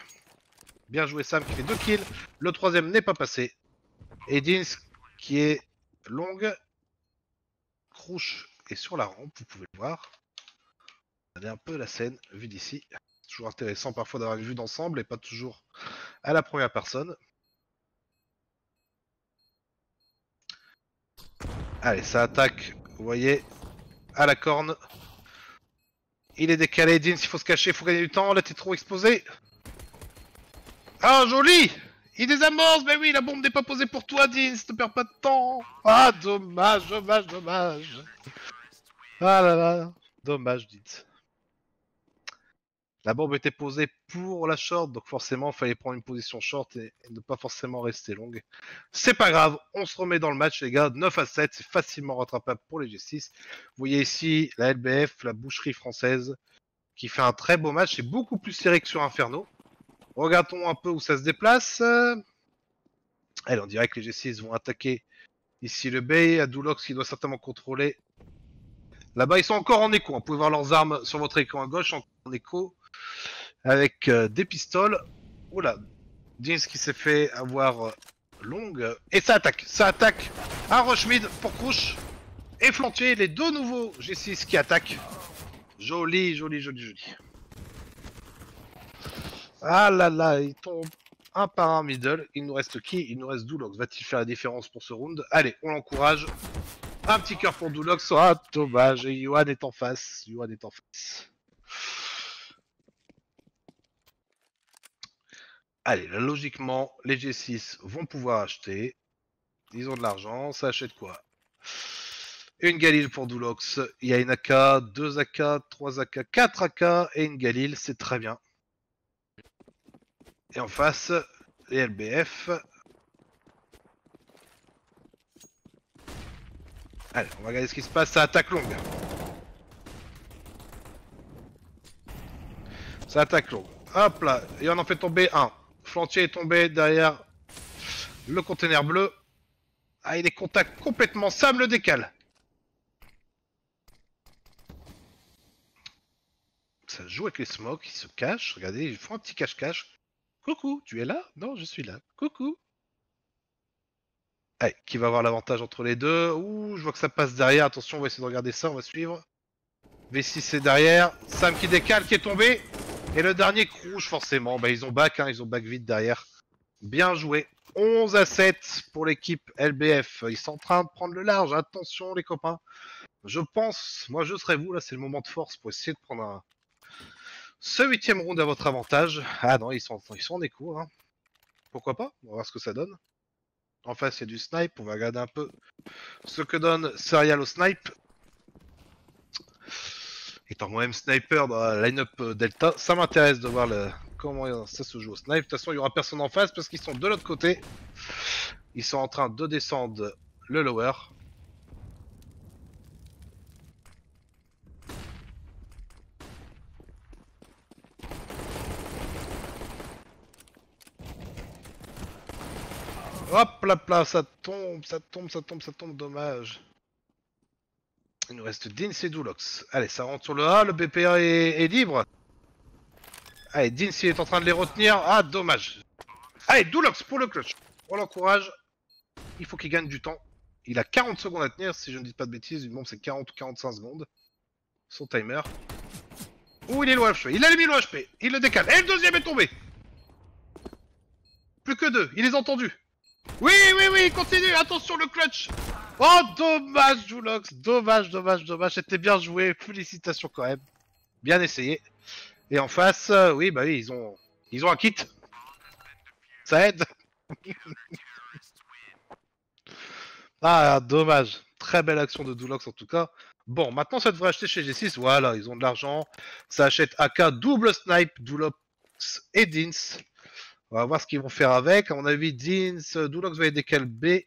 Bien joué Sam qui fait 2 kills. Le troisième n'est pas passé. Et Dins qui est longue. Crouch est sur la rampe, vous pouvez le voir. Regardez un peu la scène vue d'ici. C'est toujours intéressant parfois d'avoir une vue d'ensemble et pas toujours à la première personne. Allez, ça attaque, vous voyez, à la corne. Il est décalé, Dins, il faut se cacher, il faut gagner du temps, là t'es trop exposé. Ah, joli! Il désamorce, mais oui, la bombe n'est pas posée pour toi, Dins, ne perds pas de temps. Ah, dommage, dommage, dommage. Ah là là, dommage, Dins. La bombe était posée pour la short, donc forcément, il fallait prendre une position short et ne pas forcément rester longue. C'est pas grave, on se remet dans le match, les gars. 9-7, c'est facilement rattrapable pour les G6. Vous voyez ici la LBF, la boucherie française, qui fait un très beau match. C'est beaucoup plus serré que sur Inferno. Regardons un peu où ça se déplace. Allez, on dirait que les G6 vont attaquer ici le B. À Doulox qui doit certainement contrôler. Là-bas, ils sont encore en écho. Vous pouvez voir leurs armes sur votre écran à gauche, en écho. Avec des pistoles. Oula, Dins qui s'est fait avoir longue. Et ça attaque un rush mid pour Crouch. Et Flantier, les deux nouveaux G6 qui attaquent. Joli, joli, joli, joli. Ah là là, ils tombent un par un middle. Il nous reste qui? Il nous reste Doulox. Va-t-il faire la différence pour ce round? Allez, on l'encourage. Un petit cœur pour Doulox. Ah, dommage. Et Yohan est en face. Yohan est en face. Allez, là, logiquement, les G6 vont pouvoir acheter. Ils ont de l'argent, ça achète quoi? Une Galil pour Doulox. Il y a une AK, 2 AK, 3 AK, 4 AK et une Galil, c'est très bien. Et en face, les LBF. Allez, on va regarder ce qui se passe, ça attaque longue. Ça attaque longue. Hop là, et on en fait tomber un. Flantier est tombé derrière le conteneur bleu. Ah, il est contact complètement, Sam le décale. Ça joue avec les smokes, ils se cachent. Regardez, ils font un petit cache-cache. Coucou, tu es là? Non, je suis là. Coucou. Allez, qui va avoir l'avantage entre les deux? Ouh, je vois que ça passe derrière. Attention, on va essayer de regarder ça, on va suivre. V6 est derrière. Sam qui décale, qui est tombé. Et le dernier rouge, forcément. Bah, ils ont back, hein, ils ont back vite derrière. Bien joué. 11 à 7 pour l'équipe LBF. Ils sont en train de prendre le large. Attention, les copains. Je pense, moi je serai vous, là, c'est le moment de force pour essayer de prendre ce 8ème round à votre avantage. Ah non, ils sont en écho. Hein. Pourquoi pas? On va voir ce que ça donne. En face, il y a du snipe. On va regarder un peu ce que donne Serial au snipe. Étant moi-même sniper dans la line-up Delta, ça m'intéresse de voir comment ça se joue au snipe. De toute façon, il n'y aura personne en face parce qu'ils sont de l'autre côté. Ils sont en train de descendre le lower. Hop là, ça tombe, dommage. Il nous reste Dins et Doulox. Allez, ça rentre sur le A, le BPA est libre. Allez, Dins il est en train de les retenir. Ah, dommage. Allez, Doulox pour le clutch. On l'encourage. Il faut qu'il gagne du temps. Il a 40 secondes à tenir, si je ne dis pas de bêtises. Une bombe, c'est 40 ou 45 secondes. Son timer. Ouh, il est low HP. Il a mis low HP. Il le décale. Et le deuxième est tombé. Plus que deux. Il les a entendus. Oui, continue. Attention, le clutch. Oh, dommage, Doulox. Dommage. C'était bien joué. Félicitations quand même. Bien essayé. Et en face, oui, ils ont un kit. Ça aide. Ah, dommage. Très belle action de Doulox en tout cas. Bon, maintenant ça devrait acheter chez G6. Voilà, ils ont de l'argent. Ça achète AK double snipe, Doulox et Dins. On va voir ce qu'ils vont faire avec. À mon avis, Doulox va décaler B.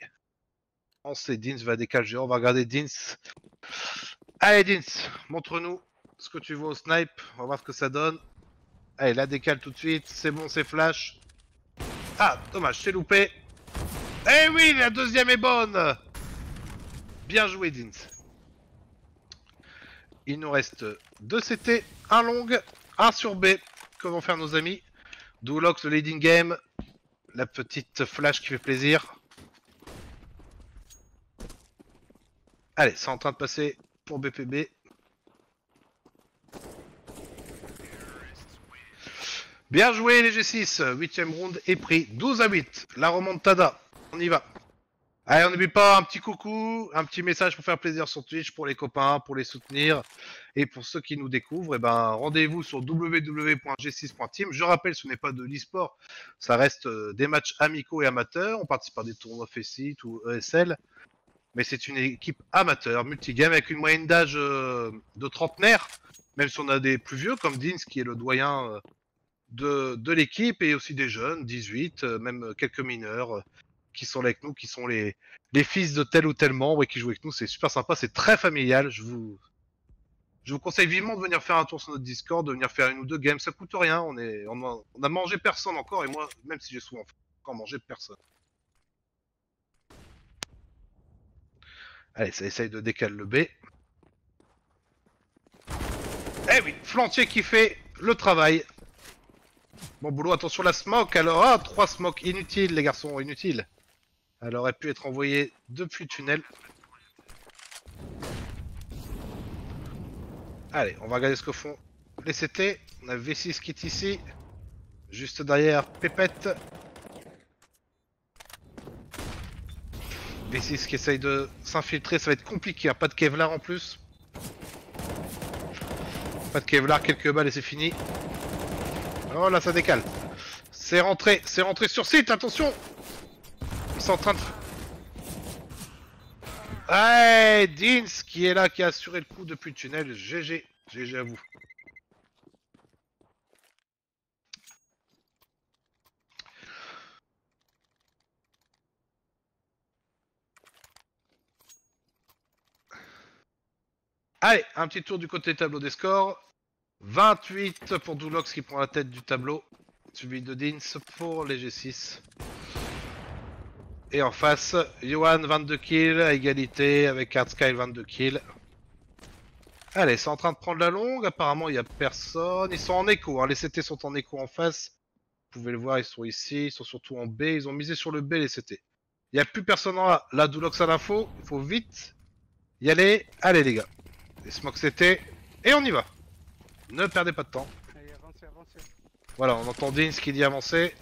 On sait Dins va décaler G. On va regarder Dins. Allez, Dins, montre-nous ce que tu vois au snipe. On va voir ce que ça donne. Allez, la décale tout de suite. C'est bon, c'est flash. Ah, dommage, c'est loupé. Eh oui, la deuxième est bonne. Bien joué, Dins. Il nous reste 2 CT, 1 long, 1 sur B. Que vont faire nos amis? Doulox, le leading game. La petite flash qui fait plaisir. Allez, c'est en train de passer pour BPB. Bien joué les G6, 8ème round est pris, 12 à 8, la remontada, on y va. Allez, on n'oublie pas un petit coucou, un petit message pour faire plaisir sur Twitch, pour les copains, pour les soutenir. Et pour ceux qui nous découvrent, rendez-vous sur www.g6.team. Je rappelle, ce n'est pas de l'e-sport, ça reste des matchs amicaux et amateurs. On participe à des tournois FECIT ou ESL. Mais c'est une équipe amateur, multigame, avec une moyenne d'âge de trentenaire. Même si on a des plus vieux, comme Dins, qui est le doyen de l'équipe, et aussi des jeunes, 18, même quelques mineurs, qui sont là avec nous, qui sont les fils de tel ou tel membre et qui jouent avec nous. C'est super sympa, c'est très familial. Je vous conseille vivement de venir faire un tour sur notre Discord, de venir faire 1 ou 2 games, ça coûte rien. On a mangé personne encore, et moi, même si j'ai souvent encore mangé personne. Allez, ça essaye de décaler le B. Eh oui, Flantier qui fait le travail. Bon boulot, attention la smoke. Alors, ah, 3 smokes inutiles, les garçons, inutiles. Elle aurait pu être envoyée depuis le tunnel. Allez, on va regarder ce que font les CT. On a V6 qui est ici. Juste derrière, Pépette. V6 qui essaye de s'infiltrer, ça va être compliqué. Hein. Pas de Kevlar en plus. Pas de Kevlar, quelques balles et c'est fini. Oh là, ça décale. C'est rentré sur site, attention. Ils sont en train de... Ouais, Dins qui est là, qui a assuré le coup depuis le tunnel. GG. GG à vous. Allez, un petit tour du côté tableau des scores. 28 pour Doulox qui prend la tête du tableau. Suivi de Dins pour les G6. Et en face, Johan 22 kills à égalité avec Artsky 22 kills. Allez, c'est en train de prendre la longue. Apparemment, il n'y a personne. Ils sont en écho. Hein. Les CT sont en écho en face. Vous pouvez le voir, ils sont ici. Ils sont surtout en B. Ils ont misé sur le B, les CT. Il n'y a plus personne en A. Là, Doulox à l'info. Il faut vite y aller. Allez, les gars. Les smokes CT. Et on y va. Ne perdez pas de temps. Allez, avancez, avancez. Voilà, on entend Dins qui dit avancer.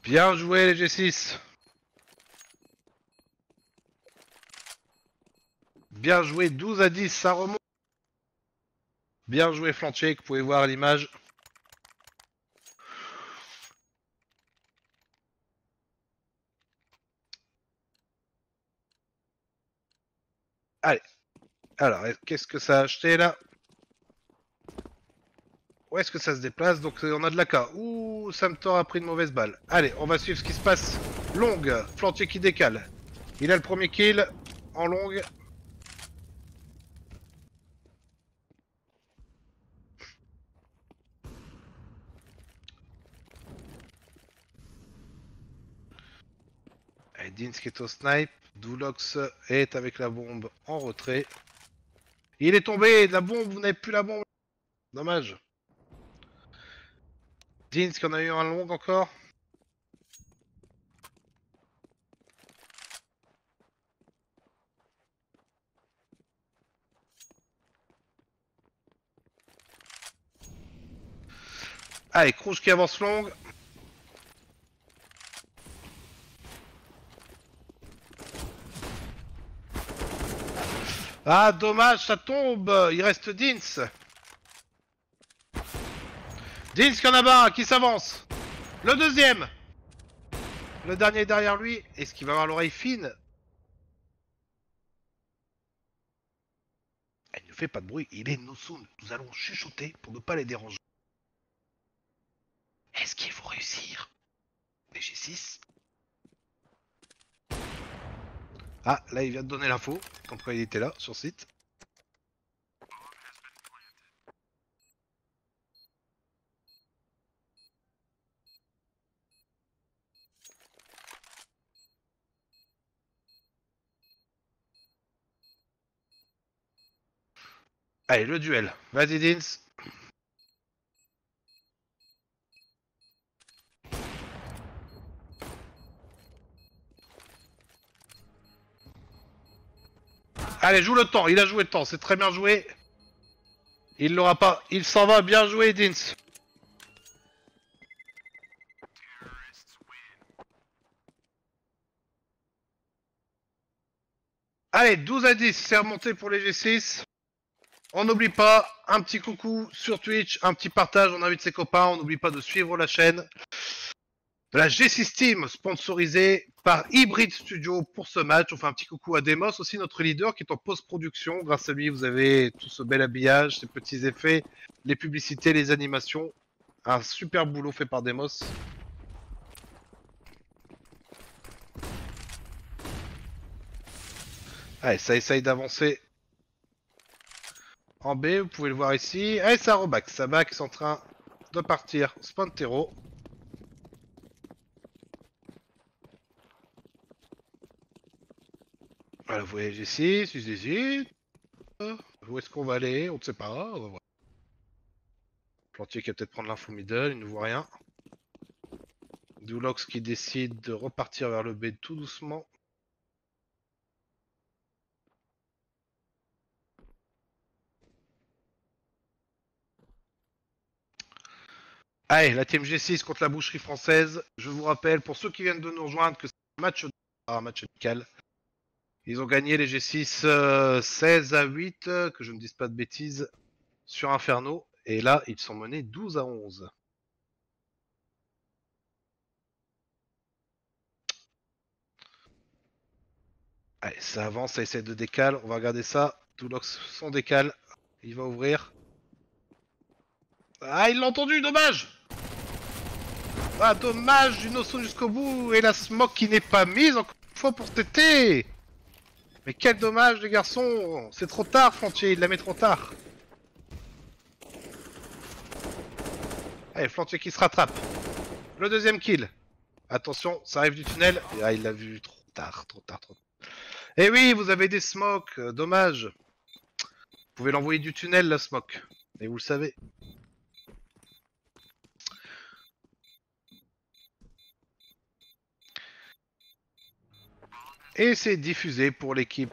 Bien joué, les G6. Bien joué, 12 à 10, ça remonte. Bien joué, Flantier, que vous pouvez voir à l'image. Allez. Alors, qu'est-ce que ça a acheté là? Où est-ce que ça se déplace? Donc on a de l'AK. Ouh, Samtor a pris une mauvaise balle. Allez, on va suivre ce qui se passe. Longue, Flantier qui décale. Il a le premier kill en longue. Allez, Dins qui est au snipe. Doulox est avec la bombe en retrait. Il est tombé, la bombe, vous n'avez plus la bombe. Dommage. Dins qui en a eu un long encore. Allez, Crouch qui avance longue. Ah, dommage, ça tombe. Il reste Dins. Dins qui en a bas, qui s'avance. Le deuxième. Le dernier derrière lui. Est-ce qu'il va avoir l'oreille fine? Il ne fait pas de bruit. Il est no sound. Nous allons chuchoter pour ne pas les déranger. Est-ce qu'ils vont réussir? Les G6. Ah, là, il vient de donner l'info. Comme quoi il était là, sur site. Allez, le duel. Vas-y, Dins. Allez, joue le temps. Il a joué le temps. C'est très bien joué. Il l'aura pas. Il s'en va. Bien joué, Dins. Allez, 12 à 10. C'est remonté pour les G6. On n'oublie pas, un petit coucou sur Twitch, un petit partage, on invite ses copains, on n'oublie pas de suivre la chaîne. La G6 Team, sponsorisée par Hybrid Studio pour ce match. On fait un petit coucou à Demos, aussi notre leader qui est en post-production. Grâce à lui, vous avez tout ce bel habillage, ces petits effets, les publicités, les animations. Un super boulot fait par Demos. Allez, ça essaye d'avancer en B, vous pouvez le voir ici. Allez, ça reback. Ça back, est en train de partir. Spantero. Voilà, vous voyez ici, ici. Où est-ce qu'on va aller? On ne sait pas. On va voir. Plantier qui va peut-être prendre l'info middle, il ne voit rien. Doulox qui décide de repartir vers le B tout doucement. Allez, la team G6 contre la boucherie française. Je vous rappelle, pour ceux qui viennent de nous rejoindre, que c'est un match amical. Ils ont gagné les G6 16-8, que je ne dise pas de bêtises, sur Inferno. Et là, ils sont menés 12-11. Allez, ça avance, ça essaie de décaler. On va regarder ça. Toulox son décale. Il va ouvrir. Ah, il l'a entendu, dommage! Ah, dommage, une notion jusqu'au bout. Et la smoke qui n'est pas mise encore une fois pour TT. Mais quel dommage, les garçons. C'est trop tard, Flantier. Il la met trop tard. Allez, Flantier qui se rattrape. Le deuxième kill. Attention, ça arrive du tunnel. Ah, il l'a vu trop tard, trop tard, trop tard. Eh oui, vous avez des smokes. Dommage. Vous pouvez l'envoyer du tunnel, la smoke. Et vous le savez. Et c'est diffusé pour l'équipe.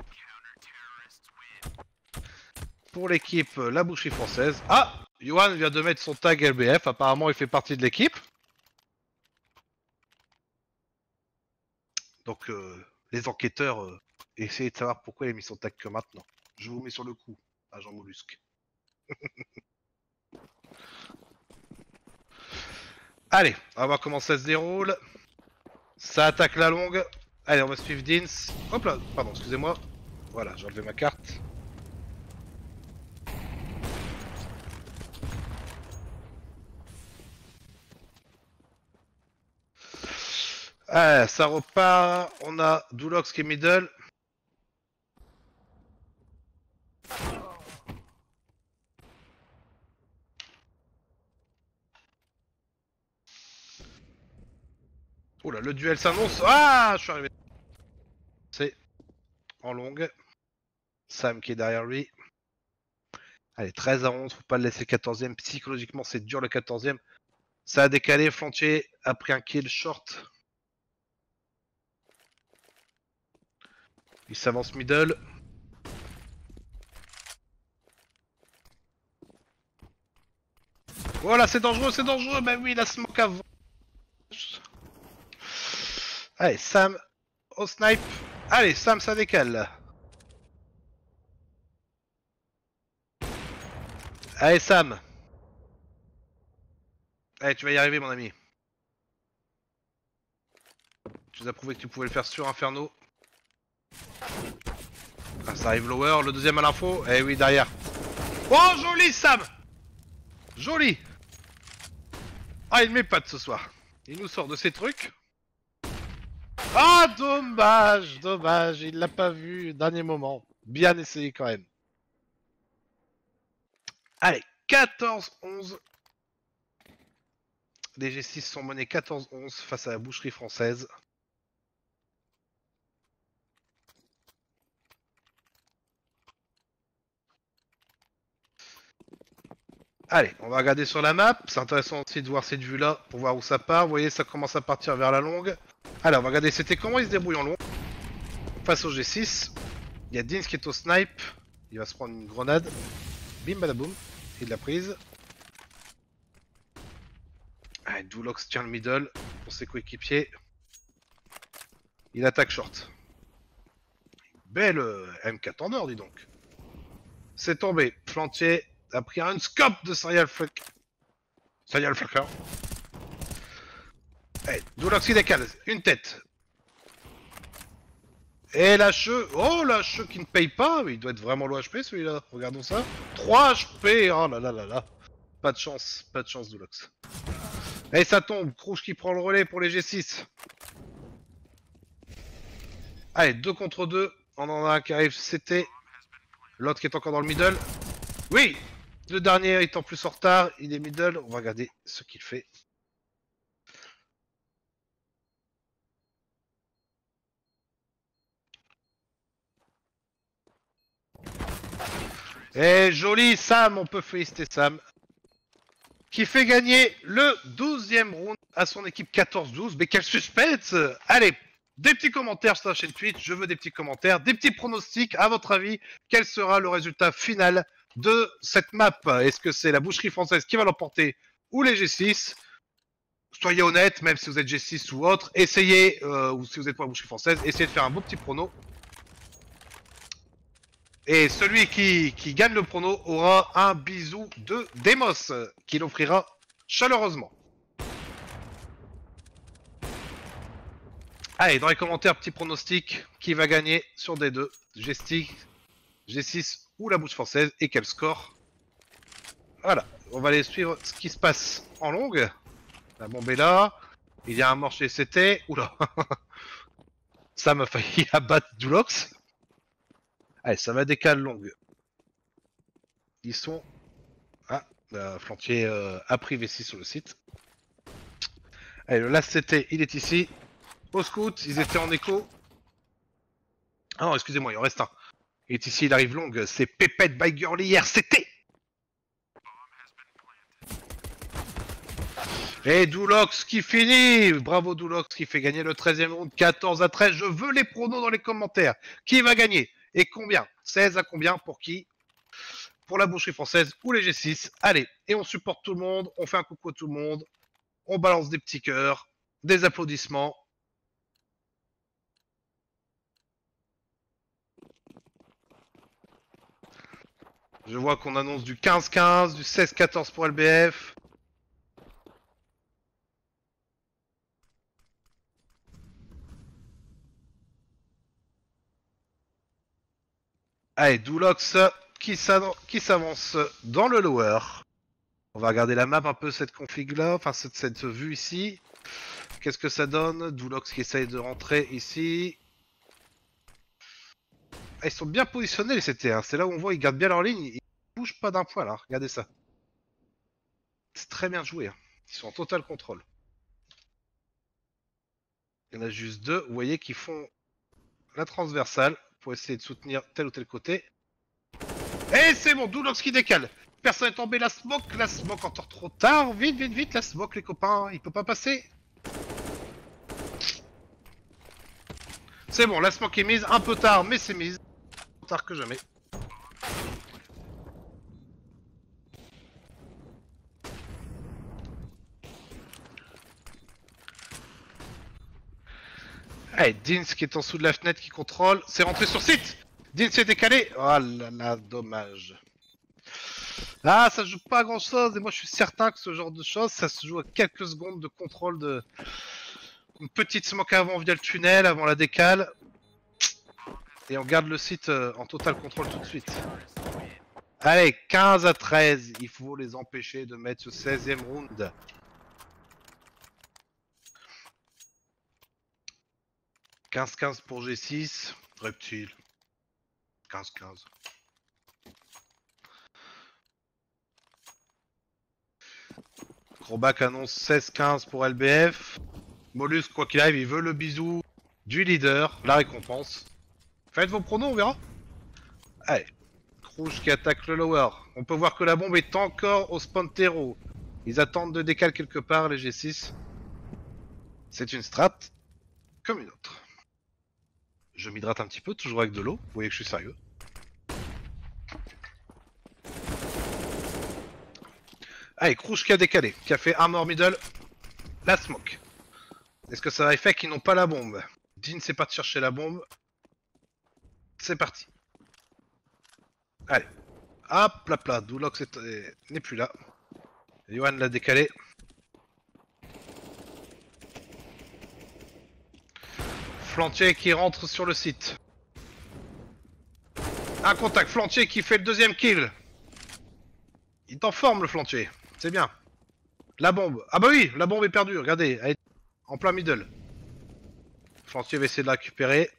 Pour l'équipe La Boucherie Française. Ah, Johan vient de mettre son tag LBF. Apparemment, il fait partie de l'équipe. Donc, les enquêteurs, essayez de savoir pourquoi il a mis son tag que maintenant. Je vous mets sur le coup, agent Mollusque. Allez, on va voir comment ça se déroule. Ça attaque la longue. Allez, on va suivre Dins. Hop là, pardon, excusez-moi. Voilà, j'ai enlevé ma carte. Ah, ça repart. On a Doulox qui est middle. Oula, le duel s'annonce. Ah, je suis arrivé. C'est en longue. Sam qui est derrière lui. Allez, 13-11, faut pas le laisser 14ème. Psychologiquement, c'est dur le 14ème. Ça a décalé, Flantier a pris un kill short. Il s'avance middle. Voilà, c'est dangereux. Bah oui, la smoke avant. Allez, Sam au snipe. Allez, Sam, ça décale. Allez, Sam. Allez, tu vas y arriver, mon ami. Tu nous as prouvé que tu pouvais le faire sur Inferno. Ah, ça arrive lower, le deuxième à l'info. Eh oui, derrière. Oh, joli, Sam. Joli. Ah, il m'épate ce soir. Il nous sort de ses trucs. Ah, dommage, il l'a pas vu, dernier moment. Bien essayé quand même. Allez, 14-11. Les G6 sont menés 14-11 face à la boucherie française. Allez, on va regarder sur la map. C'est intéressant aussi de voir cette vue-là pour voir où ça part. Vous voyez, ça commence à partir vers la longue. Allez, on va regarder c'était comment il se débrouille en long. Face au G6. Il y a Dins qui est au snipe. Il va se prendre une grenade. Bim badaboum. Il l'a prise. Allez, Doulox tient le middle pour ses coéquipiers. Il attaque short. Belle M4 en or, dis donc. C'est tombé. Flantier a pris un scope de Serial Flacker. Serial Flacker. Allez, Doulox qui décale. Une tête. Et l'HE. Oh, l'HE qui ne paye pas. Il doit être vraiment low HP celui-là. Regardons ça. 3 HP. Oh là là là là. Pas de chance, Doulox. Et ça tombe. Crouch qui prend le relais pour les G6. Allez, 2 contre 2. On en a un qui arrive CT. L'autre qui est encore dans le middle. Oui. Le dernier étant plus en retard. Il est middle. On va regarder ce qu'il fait. Et joli Sam, on peut féliciter Sam. Qui fait gagner le 12e round à son équipe 14-12. Mais quel suspense! Allez, des petits commentaires sur la chaîne Twitch. Je veux des petits commentaires, des petits pronostics. À votre avis, quel sera le résultat final de cette map? Est-ce que c'est la boucherie française qui va l'emporter ou les G6? soyez honnête, même si vous êtes G6 ou autre, essayez, ou si vous êtes pas la boucherie française, essayez de faire un beau petit prono. Et celui qui gagne le prono aura un bisou de Demos, qu'il offrira chaleureusement. Allez, dans les commentaires, petit pronostic, qui va gagner sur D2, G6 ou la bouche française, et quel score. Voilà, on va aller suivre ce qui se passe en longue. La bombe est là, il y a un mort chez CT, oula. Ça m'a failli abattre Dulox. Allez, ça va décaler longue. Ils sont... Ah, Flantier a pris V6 sur le site. Allez, le last CT, il est ici. Au scout, ils étaient en écho. Ah non, excusez-moi, il en reste un. Il est ici, il arrive longue. C'est Pépette by Girly RCT. Et Dulox qui finit. Bravo Dulox qui fait gagner le 13e round 14-13. Je veux les pronos dans les commentaires. Qui va gagner? Et combien? 16 à combien? Pour qui? Pour la boucherie française ou les G6. Allez, et on supporte tout le monde. On fait un coucou à tout le monde. On balance des petits cœurs. Des applaudissements. Je vois qu'on annonce du 15-15, du 16-14 pour LBF. Allez, Dulox qui s'avance dans le lower. On va regarder la map un peu, cette config là, enfin cette vue ici. Qu'est-ce que ça donne? Dulox qui essaye de rentrer ici. Ah, ils sont bien positionnés les CT, hein. C'est là où on voit ils gardent bien leur ligne, ils bougent pas d'un poil, hein. Regardez ça. C'est très bien joué, hein. Ils sont en total contrôle. Il y en a juste deux, vous voyez, qui font la transversale pour essayer de soutenir tel ou tel côté. Et c'est bon, Dulox qui décale. Personne n'est tombé, la smoke encore trop tard. Vite, vite, vite, la smoke les copains, il peut pas passer. C'est bon, la smoke est mise, un peu tard, mais c'est mise. Plus tard que jamais. Allez, Dins qui est en dessous de la fenêtre qui contrôle. C'est rentré sur site. Dins s'est décalé. Oh là là, dommage. Ah, ça joue pas à grand chose. Et moi, je suis certain que ce genre de choses, ça se joue à quelques secondes de contrôle de... Une petite smoke avant via le tunnel, avant la décale. Et on garde le site en total contrôle tout de suite. Allez, 15-13. Il faut les empêcher de mettre ce 16e round. « 15-15 pour G6. Reptile. 15-15. Crobac annonce 16-15 pour LBF. Mollusque, quoi qu'il arrive, il veut le bisou du leader, la récompense. Faites vos pronos, on verra. Allez. Rouge qui attaque le lower. On peut voir que la bombe est encore au Spantero. Ils attendent de décaler quelque part, les G6. C'est une strat comme une autre. Je m'hydrate un petit peu, toujours avec de l'eau. Vous voyez que je suis sérieux. Allez, Krouch qui a décalé, qui a fait armor middle. La smoke. Est-ce que ça va faire qu'ils n'ont pas la bombe? Dean c'est pas de chercher la bombe. C'est parti. Allez. Hop, là, plat. Dulox n'est plus là. Johan l'a décalé. Flantier qui rentre sur le site. Un contact, Flantier qui fait le deuxième kill. Il est en forme le Flantier, c'est bien. La bombe, ah bah oui, la bombe est perdue, regardez, elle est en plein middle. Flantier va essayer de la récupérer.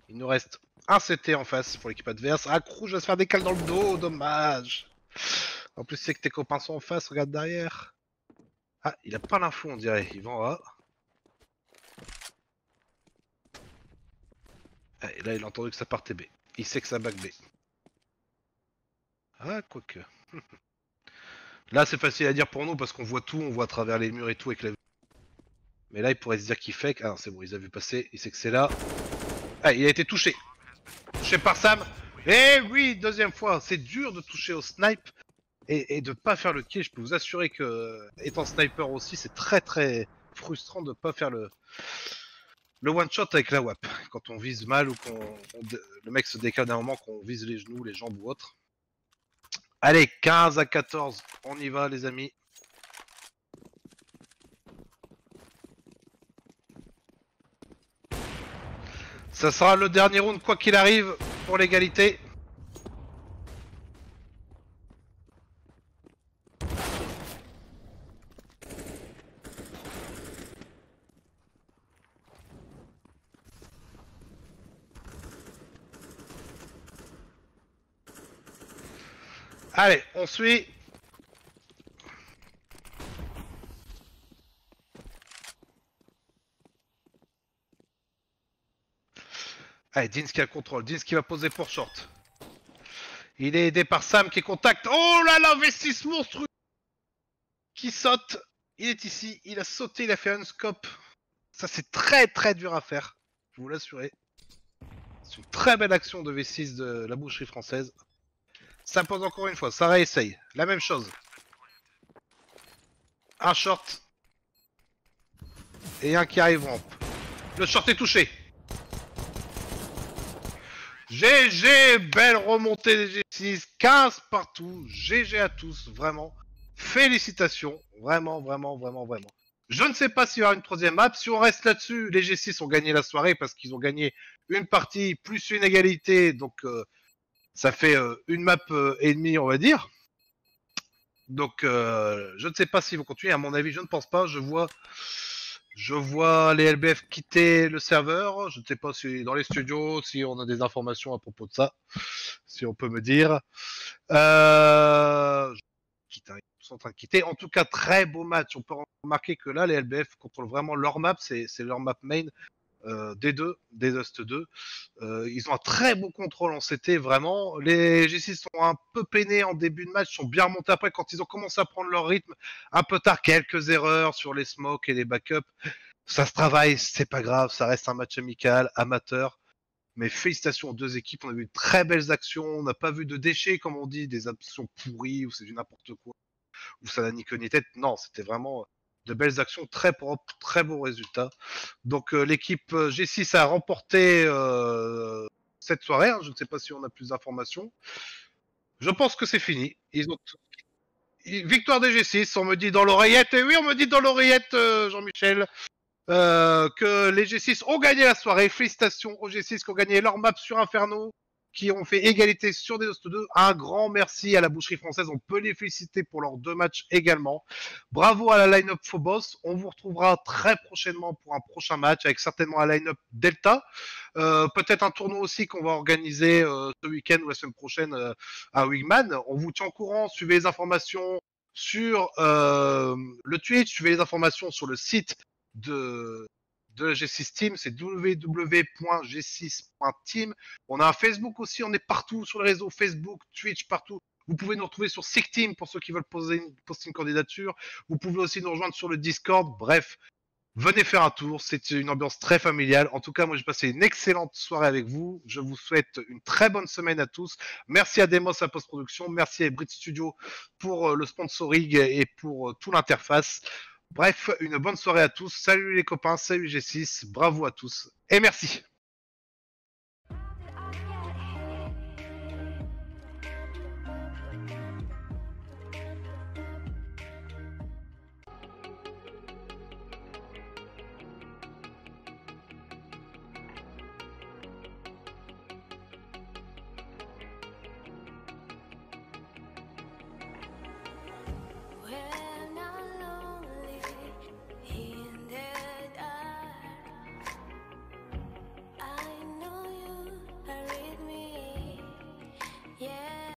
Il nous reste un CT en face pour l'équipe adverse. Ah, Krouch va se faire décaler dans le dos, dommage. En plus c'est que tes copains sont en face, regarde derrière. Ah, il a pas l'info on dirait, il va en A. Ah, et là il a entendu que ça partait B. Il sait que ça back B. Ah, quoique. Là c'est facile à dire pour nous parce qu'on voit tout, on voit à travers les murs et tout avec la vue. Mais là il pourrait se dire qu'il fake. Ah c'est bon, il les a vu passer, il sait que c'est là. Ah, il a été touché. Touché par Sam. Eh oui, deuxième fois, c'est dur de toucher au snipe. et de pas faire le kill. Je peux vous assurer que, étant sniper aussi, c'est très très frustrant de pas faire le one shot avec la WAP. Quand on vise mal ou le mec se décale d'un moment, qu'on vise les genoux, les jambes ou autre. Allez, 15 à 14, on y va les amis. Ça sera le dernier round quoi qu'il arrive pour l'égalité. Allez, on suit. Allez, Dins qui a le contrôle. Dins qui va poser pour short. Il est aidé par Sam qui est contact. Oh là là, V6 monstrueux qui saute. Il est ici, il a sauté, il a fait un scope. Ça c'est très très dur à faire, je vous l'assurer. C'est une très belle action de V6 de la boucherie française. Ça pose encore une fois, Sarah essaye. La même chose. Un short. Et un qui arrive rampe. Le short est touché. GG, belle remontée des G6, 15 partout, GG à tous, vraiment. Félicitations, vraiment, vraiment, vraiment, vraiment. Je ne sais pas s'il y aura une troisième map, si on reste là-dessus, les G6 ont gagné la soirée parce qu'ils ont gagné une partie plus une égalité, donc ça fait une map et demie, on va dire. Donc je ne sais pas s'ils vont continuer, à mon avis, je ne pense pas, je vois les LBF quitter le serveur. Je ne sais pas si dans les studios, si on a des informations à propos de ça, si on peut me dire. Ils sont en train de quitter. En tout cas, très beau match. On peut remarquer que là, les LBF contrôlent vraiment leur map. C'est leur map main. D2, D-Dust 2. Ils ont un très beau contrôle en CT, vraiment. Les G6 sont un peu peinés en début de match, sont bien remontés après quand ils ont commencé à prendre leur rythme. Un peu tard, quelques erreurs sur les smokes et les backups. Ça se travaille, c'est pas grave, ça reste un match amical, amateur. Mais félicitations aux deux équipes, on a vu de très belles actions, on n'a pas vu de déchets, comme on dit, des actions pourries, ou c'est du n'importe quoi, ou ça n'a ni queue ni tête. Non, c'était vraiment de belles actions, très propres, très beaux résultats. Donc l'équipe G6 a remporté cette soirée, hein. Je ne sais pas si on a plus d'informations. Je pense que c'est fini. Victoire des G6, on me dit dans l'oreillette, et oui, on me dit dans l'oreillette, Jean-Michel, que les G6 ont gagné la soirée. Félicitations aux G6 qui ont gagné leur map sur Inferno, qui ont fait égalité sur des Host 2. Un grand merci à la boucherie française. On peut les féliciter pour leurs deux matchs également. Bravo à la line-up Phobos. On vous retrouvera très prochainement pour un prochain match avec certainement un line-up Delta. Peut-être un tournoi aussi qu'on va organiser ce week-end ou la semaine prochaine à Wingman. On vous tient au courant. Suivez les informations sur le Twitch. Suivez les informations sur le site de G6 Team, c'est www.g6.team. On a un Facebook aussi, on est partout sur les réseaux Facebook, Twitch, partout. Vous pouvez nous retrouver sur Sick Team pour ceux qui veulent poster une candidature. Vous pouvez aussi nous rejoindre sur le Discord. Bref, venez faire un tour, c'est une ambiance très familiale. En tout cas, moi j'ai passé une excellente soirée avec vous. Je vous souhaite une très bonne semaine à tous. Merci à Demos à post-production, merci à Brit Studio pour le sponsoring et pour tout l'interface. Bref, une bonne soirée à tous. Salut les copains, salut G6, bravo à tous et merci.